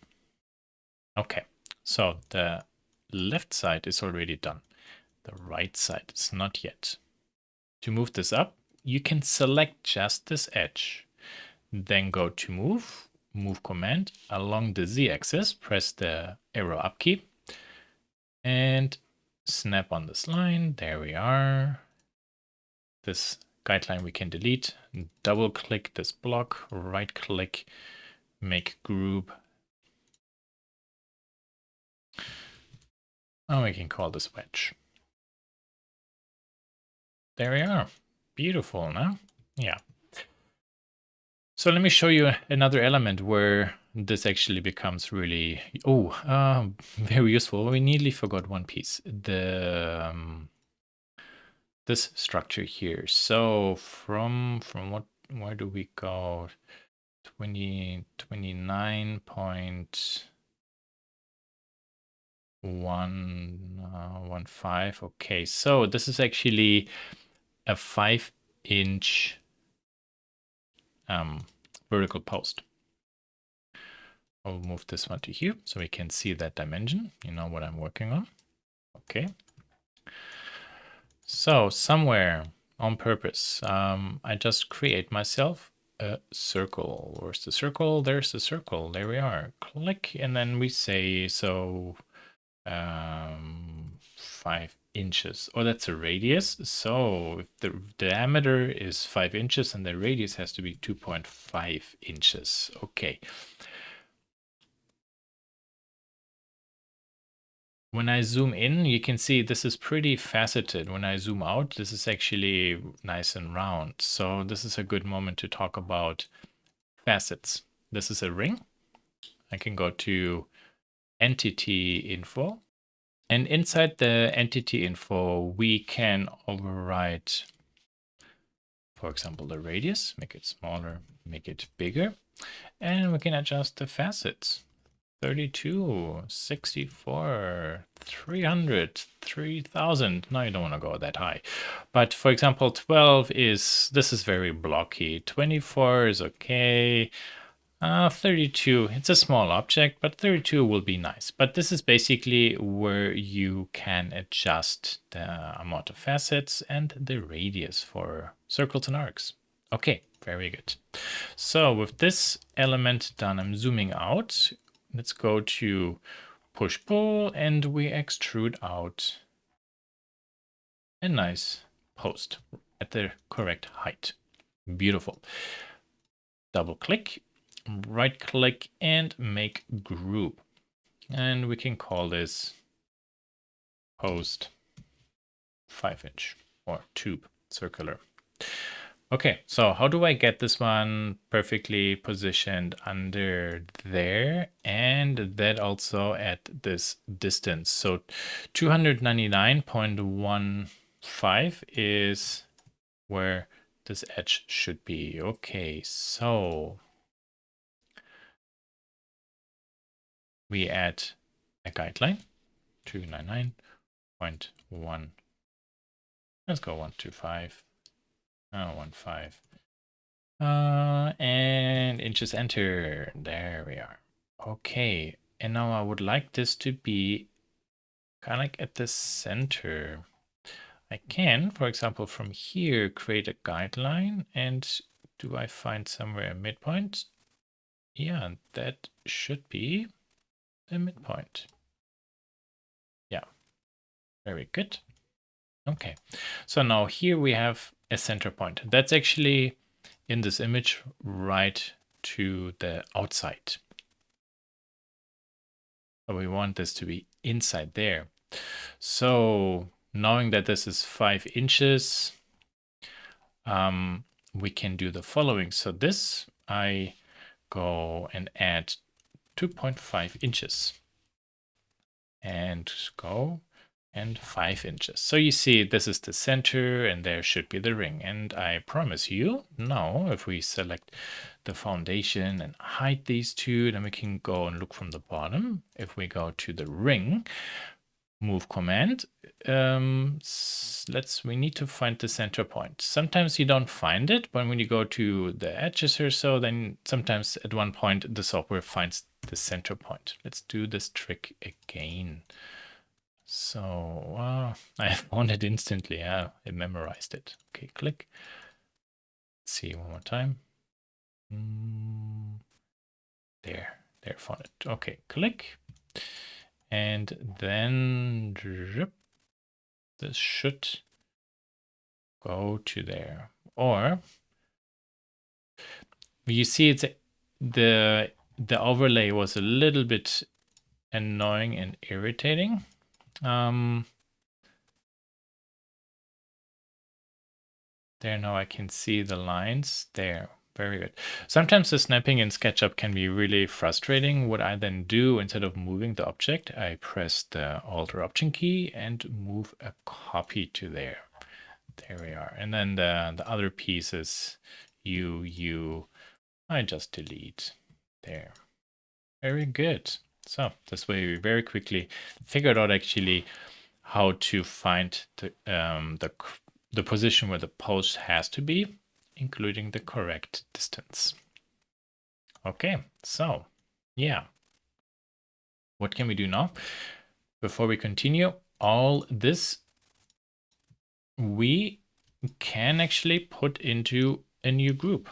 Okay, so the left side is already done. The right side is not yet. To move this up, you can select just this edge. Then go to move command along the z-axis, press the arrow up key, and snap on this line. There we are. This guideline we can delete. Double click this block, right click, make group. Oh, we can call this wedge. There we are. Beautiful, no? Yeah. So let me show you another element where this actually becomes really, very useful. We nearly forgot one piece, this structure here. So from what, where do we go? 29.115. Okay, so this is actually a 5-inch vertical post. I'll move this one to here so we can see that dimension. You know what I'm working on. Okay. So somewhere on purpose, I just create myself a circle. Where's the circle? There's the circle. There we are. Click, and then we say, so 5 inches. Oh, that's a radius. So if the diameter is 5 inches and the radius has to be 2.5 inches. Okay. When I zoom in, you can see this is pretty faceted. When I zoom out, this is actually nice and round. So this is a good moment to talk about facets. This is a ring. I can go to entity info. And inside the entity info, we can override, for example, the radius, make it smaller, make it bigger. And we can adjust the facets. 32, 64, 300, 3000. No, you don't want to go that high. But for example, 12 this is very blocky. 24 is okay. 32, it's a small object, but 32 will be nice. But this is basically where you can adjust the amount of facets and the radius for circles and arcs. Okay, very good. So with this element done, I'm zooming out. Let's go to push-pull, and we extrude out a nice post at the correct height. Beautiful. Double click, right click, and make group. And we can call this post 5-inch or tube circular. Okay, so how do I get this one perfectly positioned under there and that also at this distance? So 299.15 is where this edge should be. Okay, so we add a guideline, 299.1. Let's go 125. 15. And inches enter. There we are. Okay, and now I would like this to be kind of like at the center. I can, for example, from here create a guideline, and do I find somewhere a midpoint? Yeah, that should be the midpoint. Yeah, very good. Okay, so now here we have a center point. That's actually in this image right to the outside. But we want this to be inside there. So knowing that this is 5 inches, we can do the following. So this, I go and add 2.5 inches and go and 5 inches. So you see this is the center and there should be the ring. And I promise you now, if we select the foundation and hide these two, then we can go and look from the bottom. If we go to the ring, move command, we need to find the center point. Sometimes you don't find it, but when you go to the edges or so, then sometimes at one point the software finds the center point. Let's do this trick again. So I found it instantly. Yeah, it memorized it. Okay, click. Let's see one more time. There, found it. Okay, click. And then this should go to there. Or you see it's the overlay was a little bit annoying and irritating. There, now I can see the lines there. Very good. Sometimes the snapping in SketchUp can be really frustrating. What I then do, instead of moving the object, I press the Alt or Option key and move a copy to there. There we are. And then the other pieces, I just delete there. Very good. So this way we very quickly figured out actually how to find the position where the post has to be, including the correct distance. Okay, so yeah. What can we do now? Before we continue, all this we can actually put into a new group.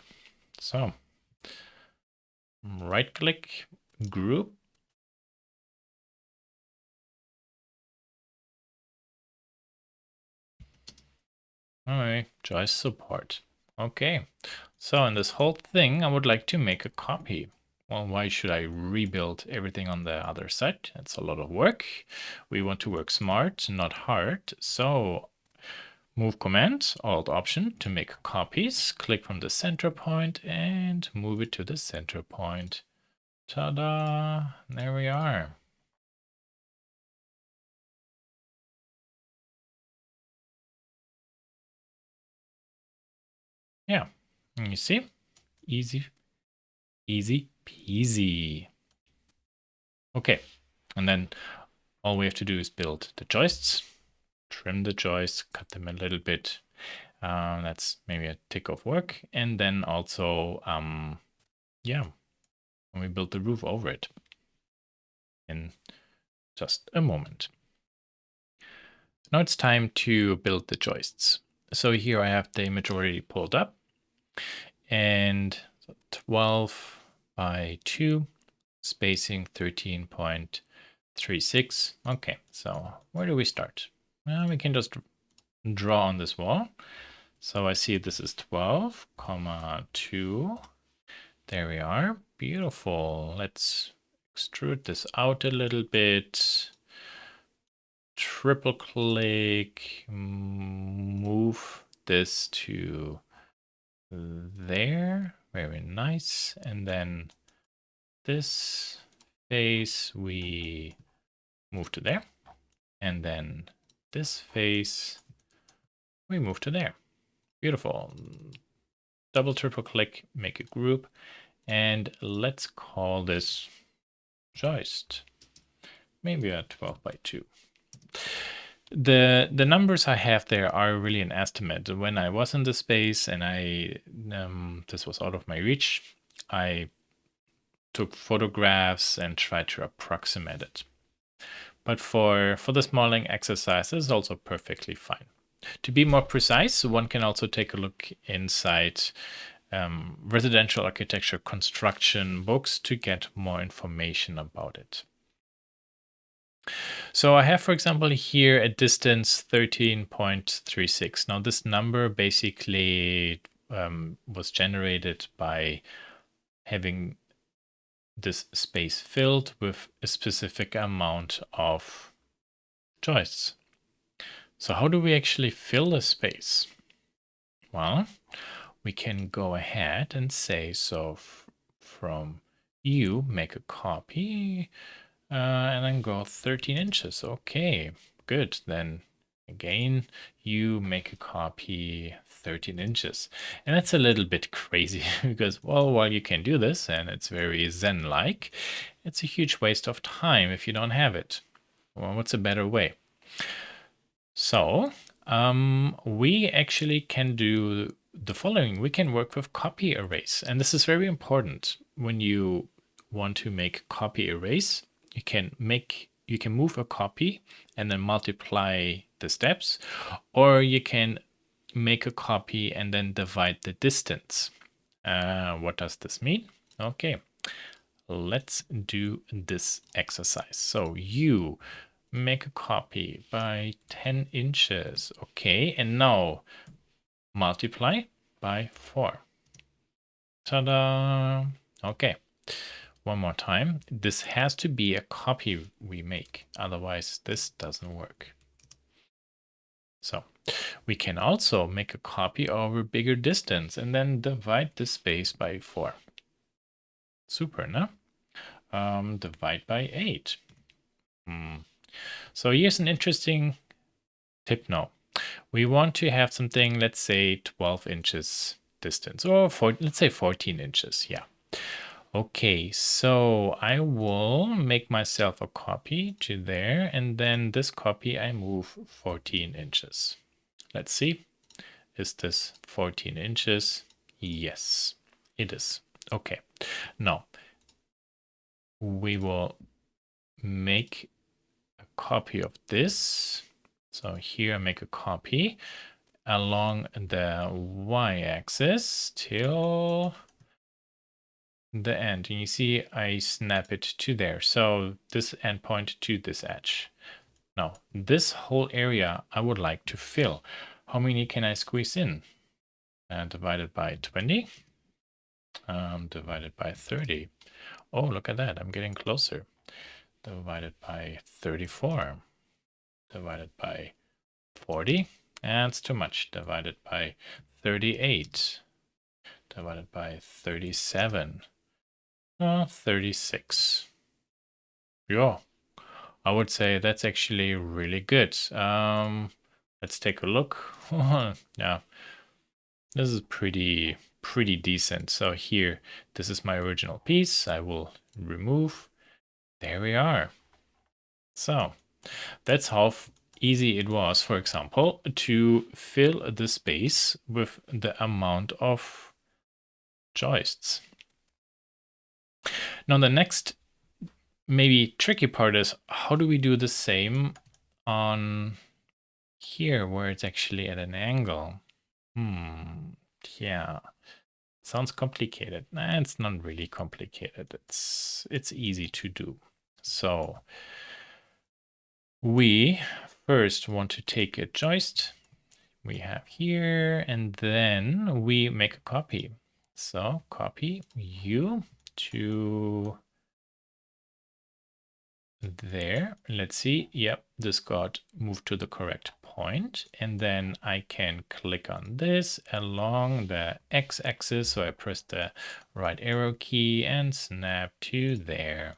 So right click, group. All right, choice support. Okay, so in this whole thing, I would like to make a copy. Well, why should I rebuild everything on the other side? It's a lot of work. We want to work smart, not hard. So move command, Alt Option to make copies. Click from the center point and move it to the center point. Ta-da! There we are. Yeah, and you see, easy peasy. Okay, and then all we have to do is build the joists, trim the joists, cut them a little bit. That's maybe a tick of work. And then also, yeah, and we build the roof over it in just a moment. Now it's time to build the joists. So here I have the image already pulled up, and 12 by 2, spacing 13.36. Okay, so where do we start? Well, we can just draw on this wall. So I see this is 12, 2. There we are. Beautiful. Let's extrude this out a little bit. Triple click, move this to there. Very nice. And then this face we move to there. And then this face we move to there. Beautiful. Double, triple click, make a group. And let's call this joist. Maybe a 12 by 2. The numbers I have there are really an estimate. When I was in the space and this was out of my reach, I took photographs and tried to approximate it. But for the modeling exercise, this is also perfectly fine. To be more precise, one can also take a look inside residential architecture construction books to get more information about it. So I have, for example, here a distance 13.36. Now this number basically was generated by having this space filled with a specific amount of joists. So how do we actually fill the space? Well, we can go ahead and say, so from you, make a copy, and then go 13 inches. Okay, good. Then again, you make a copy 13 inches. And that's a little bit crazy because, well, while you can do this and it's very Zen-like, it's a huge waste of time if you don't have it. Well, what's a better way? So we actually can do the following. We can work with copy arrays. And this is very important when you want to make copy arrays. You can move a copy and then multiply the steps, or you can make a copy and then divide the distance. What does this mean? Okay, let's do this exercise. So you make a copy by 10 inches. Okay, and now multiply by 4. Ta-da! Okay. One more time. This has to be a copy we make, otherwise this doesn't work. So we can also make a copy over a bigger distance and then divide the space by 4. Super, no? Divide by 8. So here's an interesting tip now. We want to have something, let's say 12 inches distance, or let's say 14 inches, yeah. Okay, so I will make myself a copy to there, and then this copy I move 14 inches. Let's see, is this 14 inches? Yes, it is. Okay, now we will make a copy of this. So here I make a copy along the y-axis till the end, and you see I snap it to there. So this endpoint to this edge. Now this whole area I would like to fill. How many can I squeeze in? Divided by 20. Divided by 30. Oh, look at that, I'm getting closer. Divided by 34. Divided by 40. That's too much. Divided by 38. Divided by 37. 36. Yeah, I would say that's actually really good. Let's take a look. Yeah, this is pretty decent. So here, this is my original piece. I will remove. There we are. So that's how easy it was, for example, to fill the space with the amount of joists. Now the next maybe tricky part is, how do we do the same on here where it's actually at an angle? Yeah, sounds complicated. Nah, it's not really complicated. It's easy to do. So we first want to take a joist we have here, and then we make a copy. So copy U to there. Let's see. Yep, this got moved to the correct point, and then I can click on this along the x-axis. So I press the right arrow key and snap to there.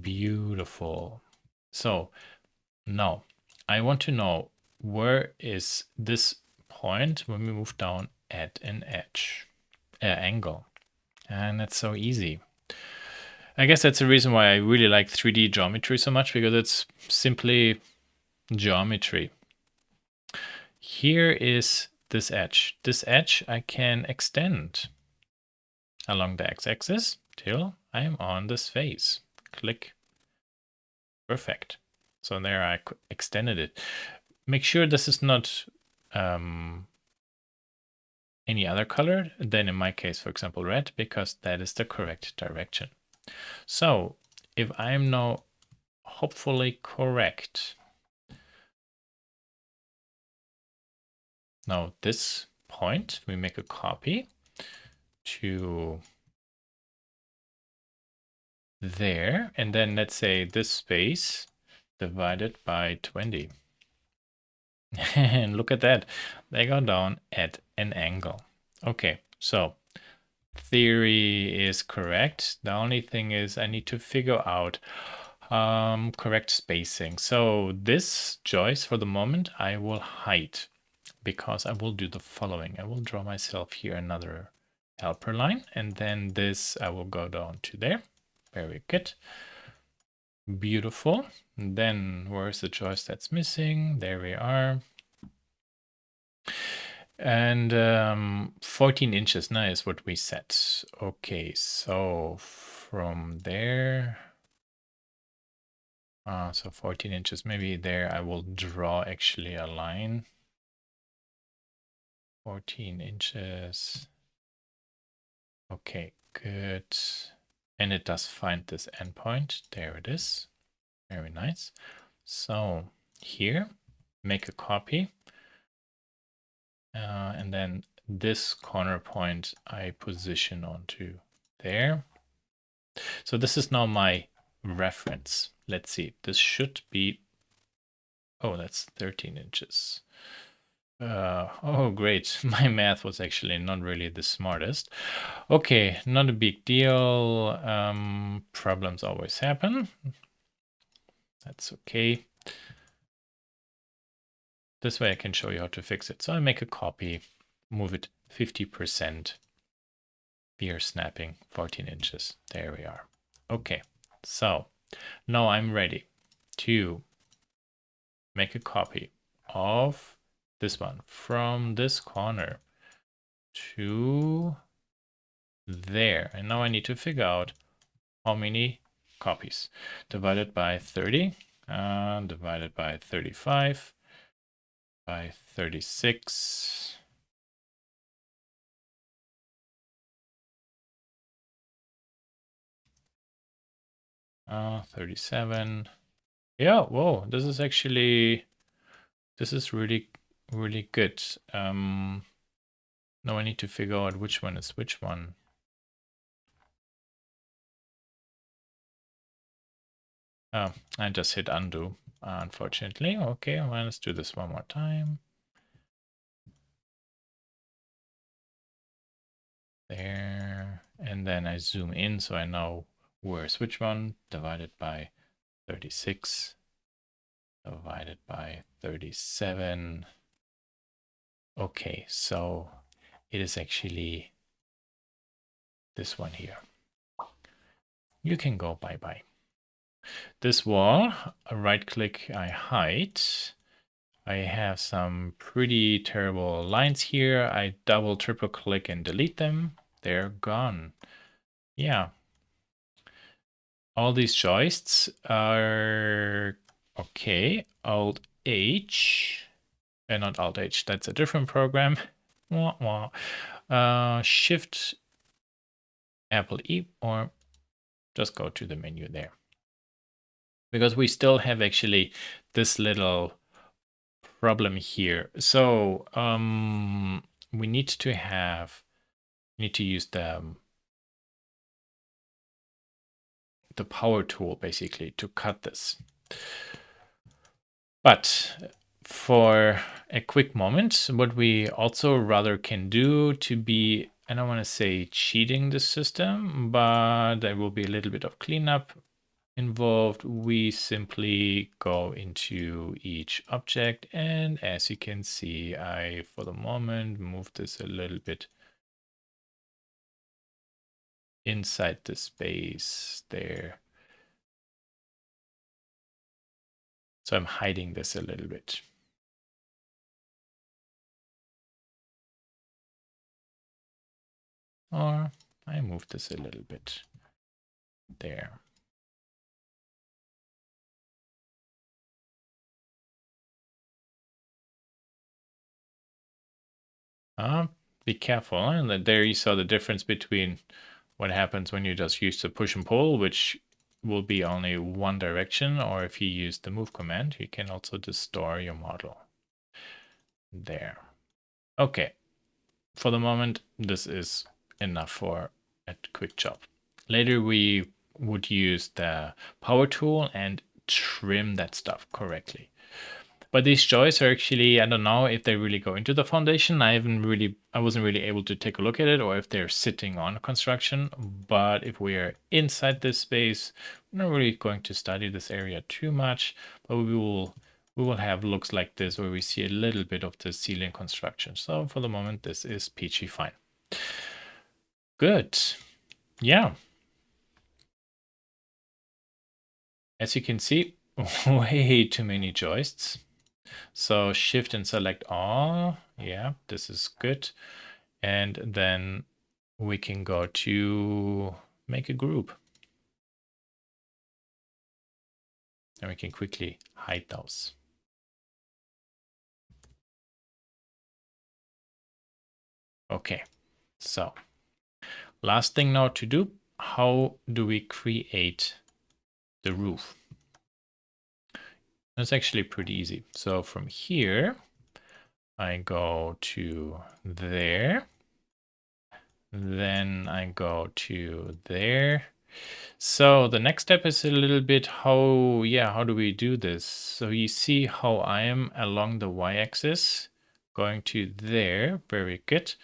Beautiful. So now I want to know, where is this point when we move down at an edge, angle? And that's so easy. I guess that's the reason why I really like 3D geometry so much, because it's simply geometry. Here is this edge. This edge I can extend along the x-axis till I am on this face. Click. Perfect. So there I extended it. Make sure this is not any other color than in my case, for example, red, because that is the correct direction. So if I'm now hopefully correct, now this point, we make a copy to there, and then let's say this space divided by 20. And look at that, they go down at an angle. Okay, so theory is correct. The only thing is I need to figure out correct spacing. So this joist for the moment I will hide, because I will do the following. I will draw myself here another helper line, and then this I will go down to there. Very good. Beautiful. And then where's the joist that's missing? There we are. And 14 inches, now is what we set. Okay, so from there, so 14 inches, maybe there I will draw actually a line. 14 inches. Okay, good. And it does find this endpoint. There it is. Very nice. So here, make a copy. And then this corner point I position onto there. So this is now my reference. Let's see, this should be, oh, that's 13 inches. Oh, great. My math was actually not really the smartest. Okay, not a big deal. Problems always happen. That's okay. This way I can show you how to fix it. So I make a copy, move it 50%. We are snapping 14 inches. There we are. Okay, so now I'm ready to make a copy of this one from this corner to there. And now I need to figure out how many copies. Divided by 30, divided by 35, by 36. Uh, 37. Yeah, whoa, this is actually, this is really, really good. Now I need to figure out which one is which one. Oh, I just hit undo, unfortunately. Okay, well, let's do this one more time. There, and then I zoom in so I know where's which one. Divided by 36, divided by 37. Okay, so it is actually this one here. You can go bye-bye. This wall, a right click, I hide. I have some pretty terrible lines here. I double, triple click and delete them. They're gone. Yeah. All these joists are okay. Alt H, and not Alt H, that's a different program. Wah, wah. Shift Apple E, or just go to the menu there. Because we still have actually this little problem here. So we need to use the power tool basically to cut this. But For a quick moment, what we also rather can do to be, I don't want to say cheating the system, but there will be a little bit of cleanup involved. We simply go into each object, and as you can see, I, for the moment, move this a little bit inside the space there. So I'm hiding this a little bit. Or I move this a little bit there. Be careful. And there you saw the difference between what happens when you just use the push and pull, which will be only one direction, or if you use the move command, you can also distort your model. There. Okay. For the moment, this is enough for a quick job. Later, we would use the power tool and trim that stuff correctly. But these joists are actually, I don't know if they really go into the foundation. I wasn't really able to take a look at it, or if they're sitting on construction. But if we are inside this space, we're not really going to study this area too much, but we will have looks like this where we see a little bit of the ceiling construction. So for the moment, this is peachy fine. Good. Yeah. As you can see, way too many joists. So shift and select all. Yeah, this is good. And then we can go to make a group. And we can quickly hide those. Okay, so last thing now to do, how do we create the roof? That's actually pretty easy. So from here, I go to there. Then I go to there. So the next step is a little bit how do we do this? So you see how I am along the y-axis, going to there, very good.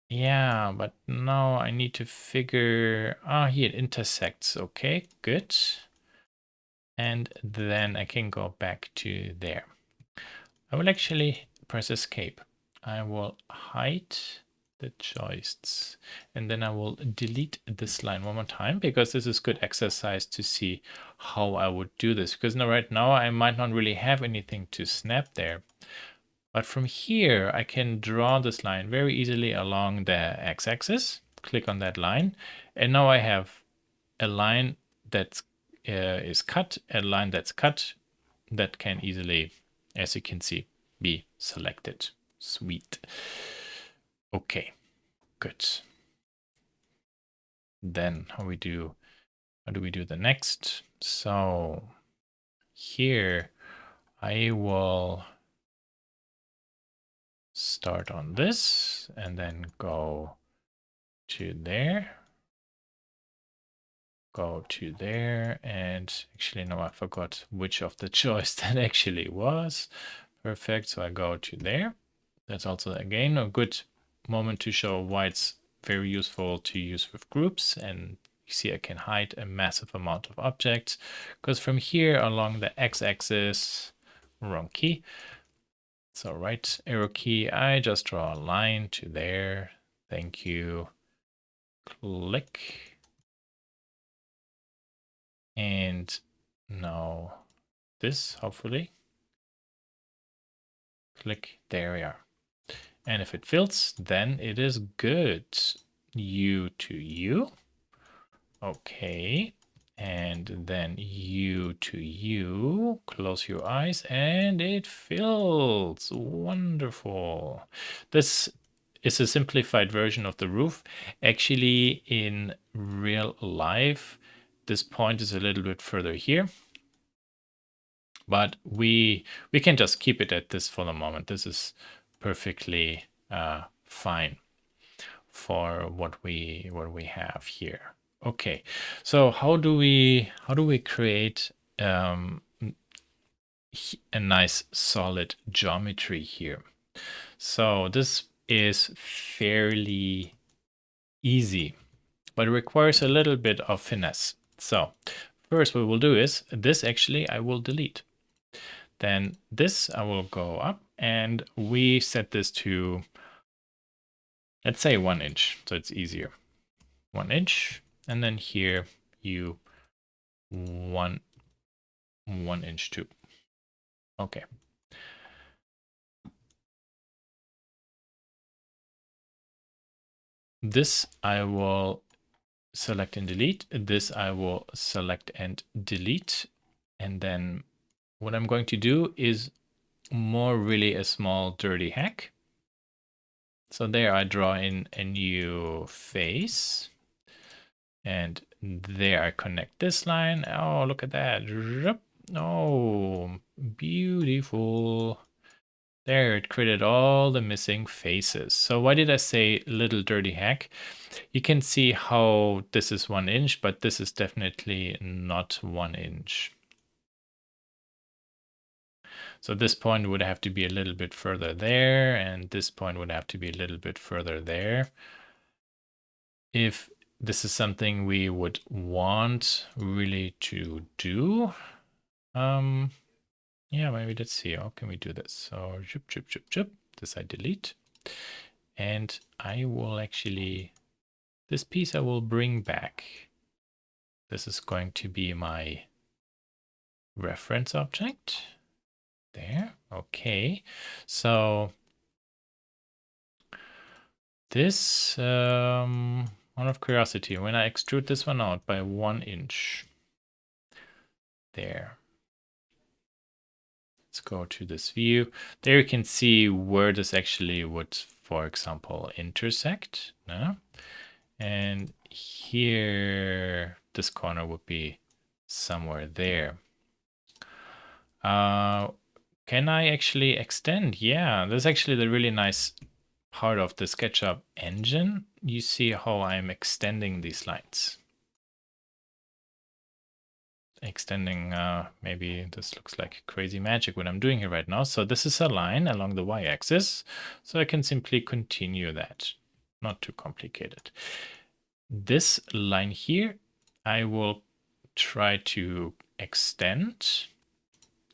Yeah, but now I need to figure, here it intersects, okay, good. And then I can go back to there. I will actually press escape. I will hide the joists, and then I will delete this line one more time, because this is good exercise to see how I would do this, because now right now I might not really have anything to snap there, but from here I can draw this line very easily along the x-axis, click on that line, and now I have a line that is cut, a line that's cut, that can easily, as you can see, be selected. Sweet. Okay, good. Then how do we do the next? So here I will start on this and then go to there, go to there, and actually no, I forgot which of the choice that actually was. Perfect, so I go to there. That's also, again, a good moment to show why it's very useful to use with groups. And you see I can hide a massive amount of objects, because from here along the x-axis, wrong key, so right arrow key, I just draw a line to there. Thank you. Click. And now this, hopefully. Click, there we are. And if it fills, then it is good. U to U. Okay. And then U to U. Close your eyes and it fills. Wonderful. This is a simplified version of the roof. Actually, in real life, this point is a little bit further here. But we can just keep it at this for the moment. This is perfectly fine for what we have here. Okay, so how do we create a nice solid geometry here. So this is fairly easy, but it requires a little bit of finesse. So first what we'll do is this actually I will delete. Then this I will go up and we set this to, let's say 1 inch. So it's easier. 1 inch. And then here you 1 inch too. Okay. This I will select and delete. This I will select and delete. And then what I'm going to do is more really a small dirty hack. So there I draw in a new face. And there I connect this line. Oh, look at that. Oh, beautiful. There, it created all the missing faces. So why did I say little dirty hack? You can see how this is 1 inch, but this is definitely not 1 inch. So this point would have to be a little bit further there, and this point would have to be a little bit further there. If this is something we would want really to do, yeah, maybe let's see, how can we do this? So this I delete. And I will actually, this piece I will bring back. This is going to be my reference object. There, okay. So this, out of curiosity, when I extrude this one out by 1 inch, there. Let's go to this view. There you can see where this actually would, for example, intersect. No? And here, this corner would be somewhere there. Can I actually extend? Yeah, that's actually the really nice part of the SketchUp engine. You see how I'm extending these lines. Extending, maybe this looks like crazy magic what I'm doing here right now. So this is a line along the y-axis. So I can simply continue that. Not too complicated. This line here, I will try to extend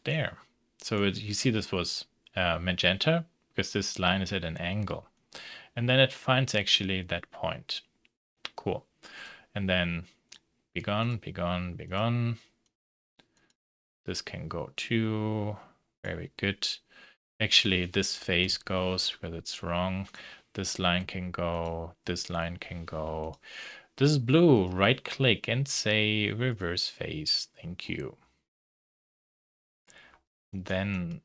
there. So you see this was magenta because this line is at an angle. And then it finds actually that point. Cool. And then be gone, be gone, be gone. This can go too. Very good. Actually, this face goes because it's wrong. This line can go. This line can go. This is blue. Right click and say reverse face. Thank you. Then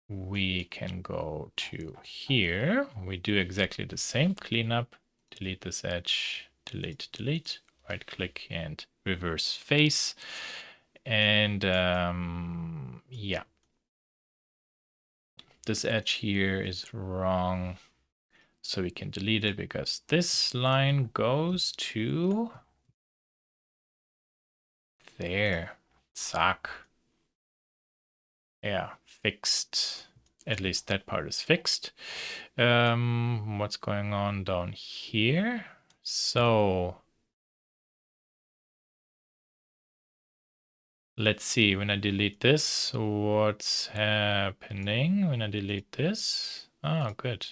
we can go to here. We do exactly the same. Clean up, delete this edge, delete, delete, right click and reverse face. And yeah, this edge here is wrong. So we can delete it because this line goes to there. Suck. Yeah, fixed. At least that part is fixed. What's going on down here? So let's see, when I delete this, what's happening when I delete this? Oh, good.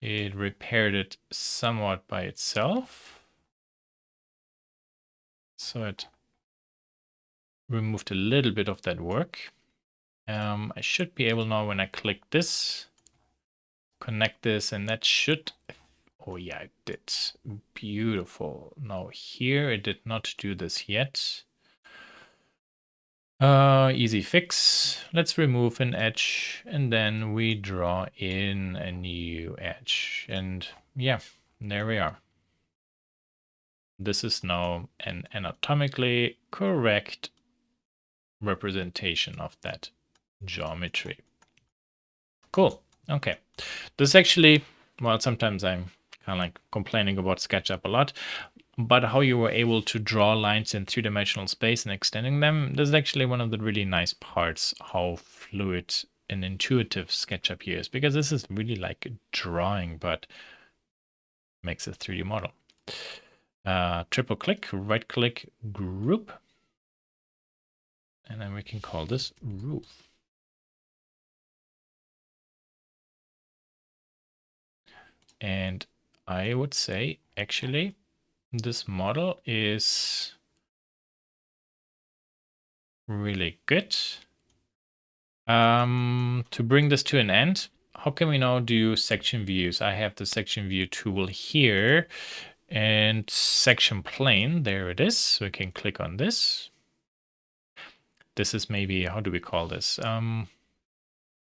It repaired it somewhat by itself. So it removed a little bit of that work. I should be able now when I click this, connect this, and that should, oh yeah, it did. Beautiful. Now here it did not do this yet. Easy fix. Let's remove an edge and then we draw in a new edge. And yeah, there we are. This is now an anatomically correct representation of that geometry. Cool. Okay. This actually, well, sometimes I'm kind of like complaining about SketchUp a lot, but how you were able to draw lines in three-dimensional space and extending them, this is actually one of the really nice parts, how fluid and intuitive SketchUp here is, because this is really like drawing, but makes a 3D model. Triple click, right click, group, and then we can call this roof. And I would say, actually, this model is really good. To bring this to an end, how can we now do section views? I have the section view tool here and section plane. There it is. We can click on this. This is maybe, how do we call this?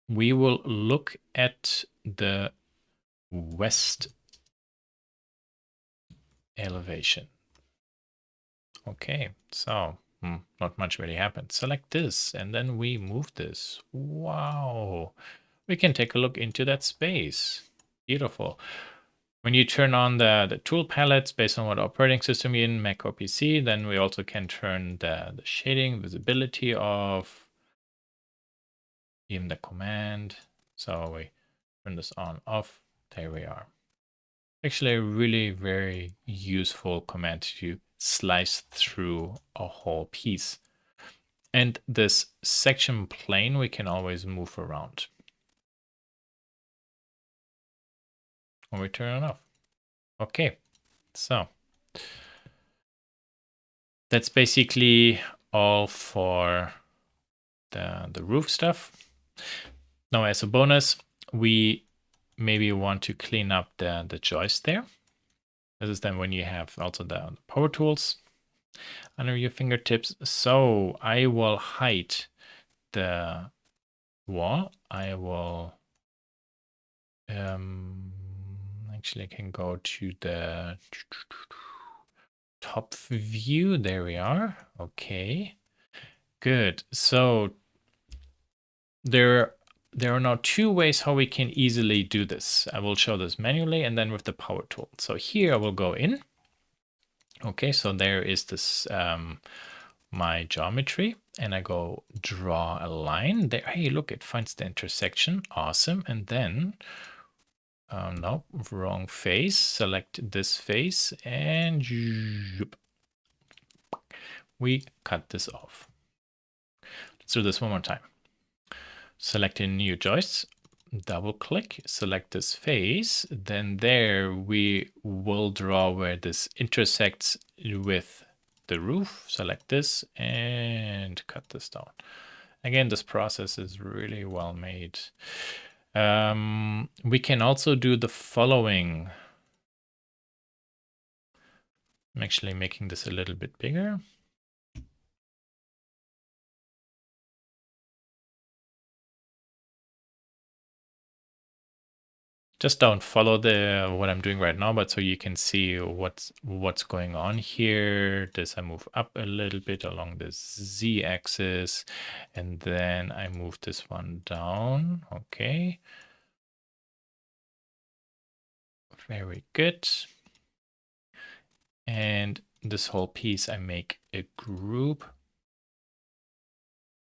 We will look at the west elevation. Okay, so not much really happened. Select this and then we move this. Wow. We can take a look into that space. Beautiful. When you turn on the tool palettes based on what operating system you're in, Mac or PC, then we also can turn the shading, visibility of even the command. So we turn this on, off. There we are. Actually, a really very useful command to slice through a whole piece. And this section plane we can always move around when we turn it off. Okay, so that's basically all for the roof stuff. Now, as a bonus, we maybe want to clean up the joist there. This is then when you have also the power tools under your fingertips. So I will hide the wall. I will actually I can go to the top view. There we are. Okay, good. So there are now two ways how we can easily do this. I will show this manually and then with the power tool. So here I will go in. Okay, so there is this my geometry, and I go draw a line there. Hey, look, it finds the intersection. Awesome. And then no, wrong face. Select this face and we cut this off. Let's do this one more time. Select a new joist, double click, select this face, then there we will draw where this intersects with the roof. Select this and cut this down. Again, this process is really well made. We can also do the following. I'm actually making this a little bit bigger. Just don't follow what I'm doing right now, but so you can see what's going on here. This I move up a little bit along the Z-axis, and then I move this one down. Okay. Very good. And this whole piece I make a group.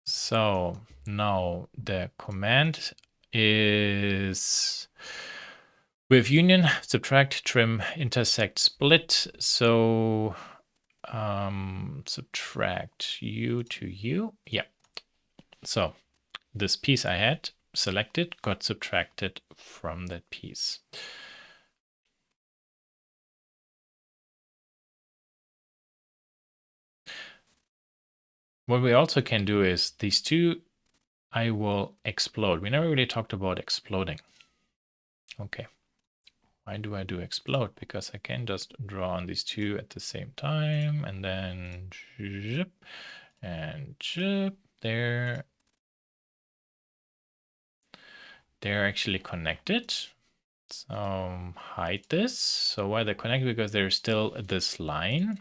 So now the command is with union, subtract, trim, intersect, split. So subtract U to U. Yeah. So this piece I had selected got subtracted from that piece. What we also can do is these two I will explode. We never really talked about exploding. Okay. Why do I do explode? Because I can just draw on these two at the same time and then zip and zip. They're actually connected. So hide this. So why they're connected? Because there's still this line.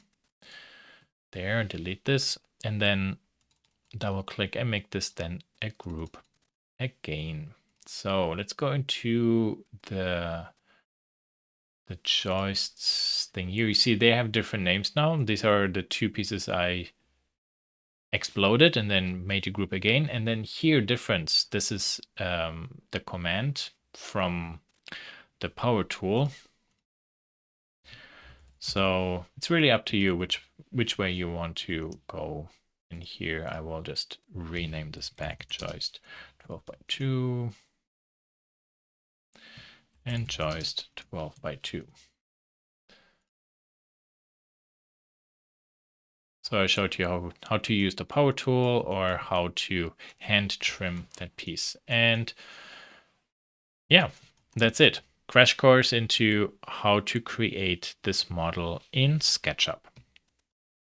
There, delete this. And then double click and make this then a group again. So let's go into the the joists thing here. You see they have different names now. These are the two pieces I exploded and then made a group again. And then here difference. This is the command from the power tool. So it's really up to you which way you want to go. And here I will just rename this back joist 12 by 2 and joist 12 by 2. So I showed you how to use the power tool or how to hand trim that piece. And yeah, that's it. Crash course into how to create this model in SketchUp.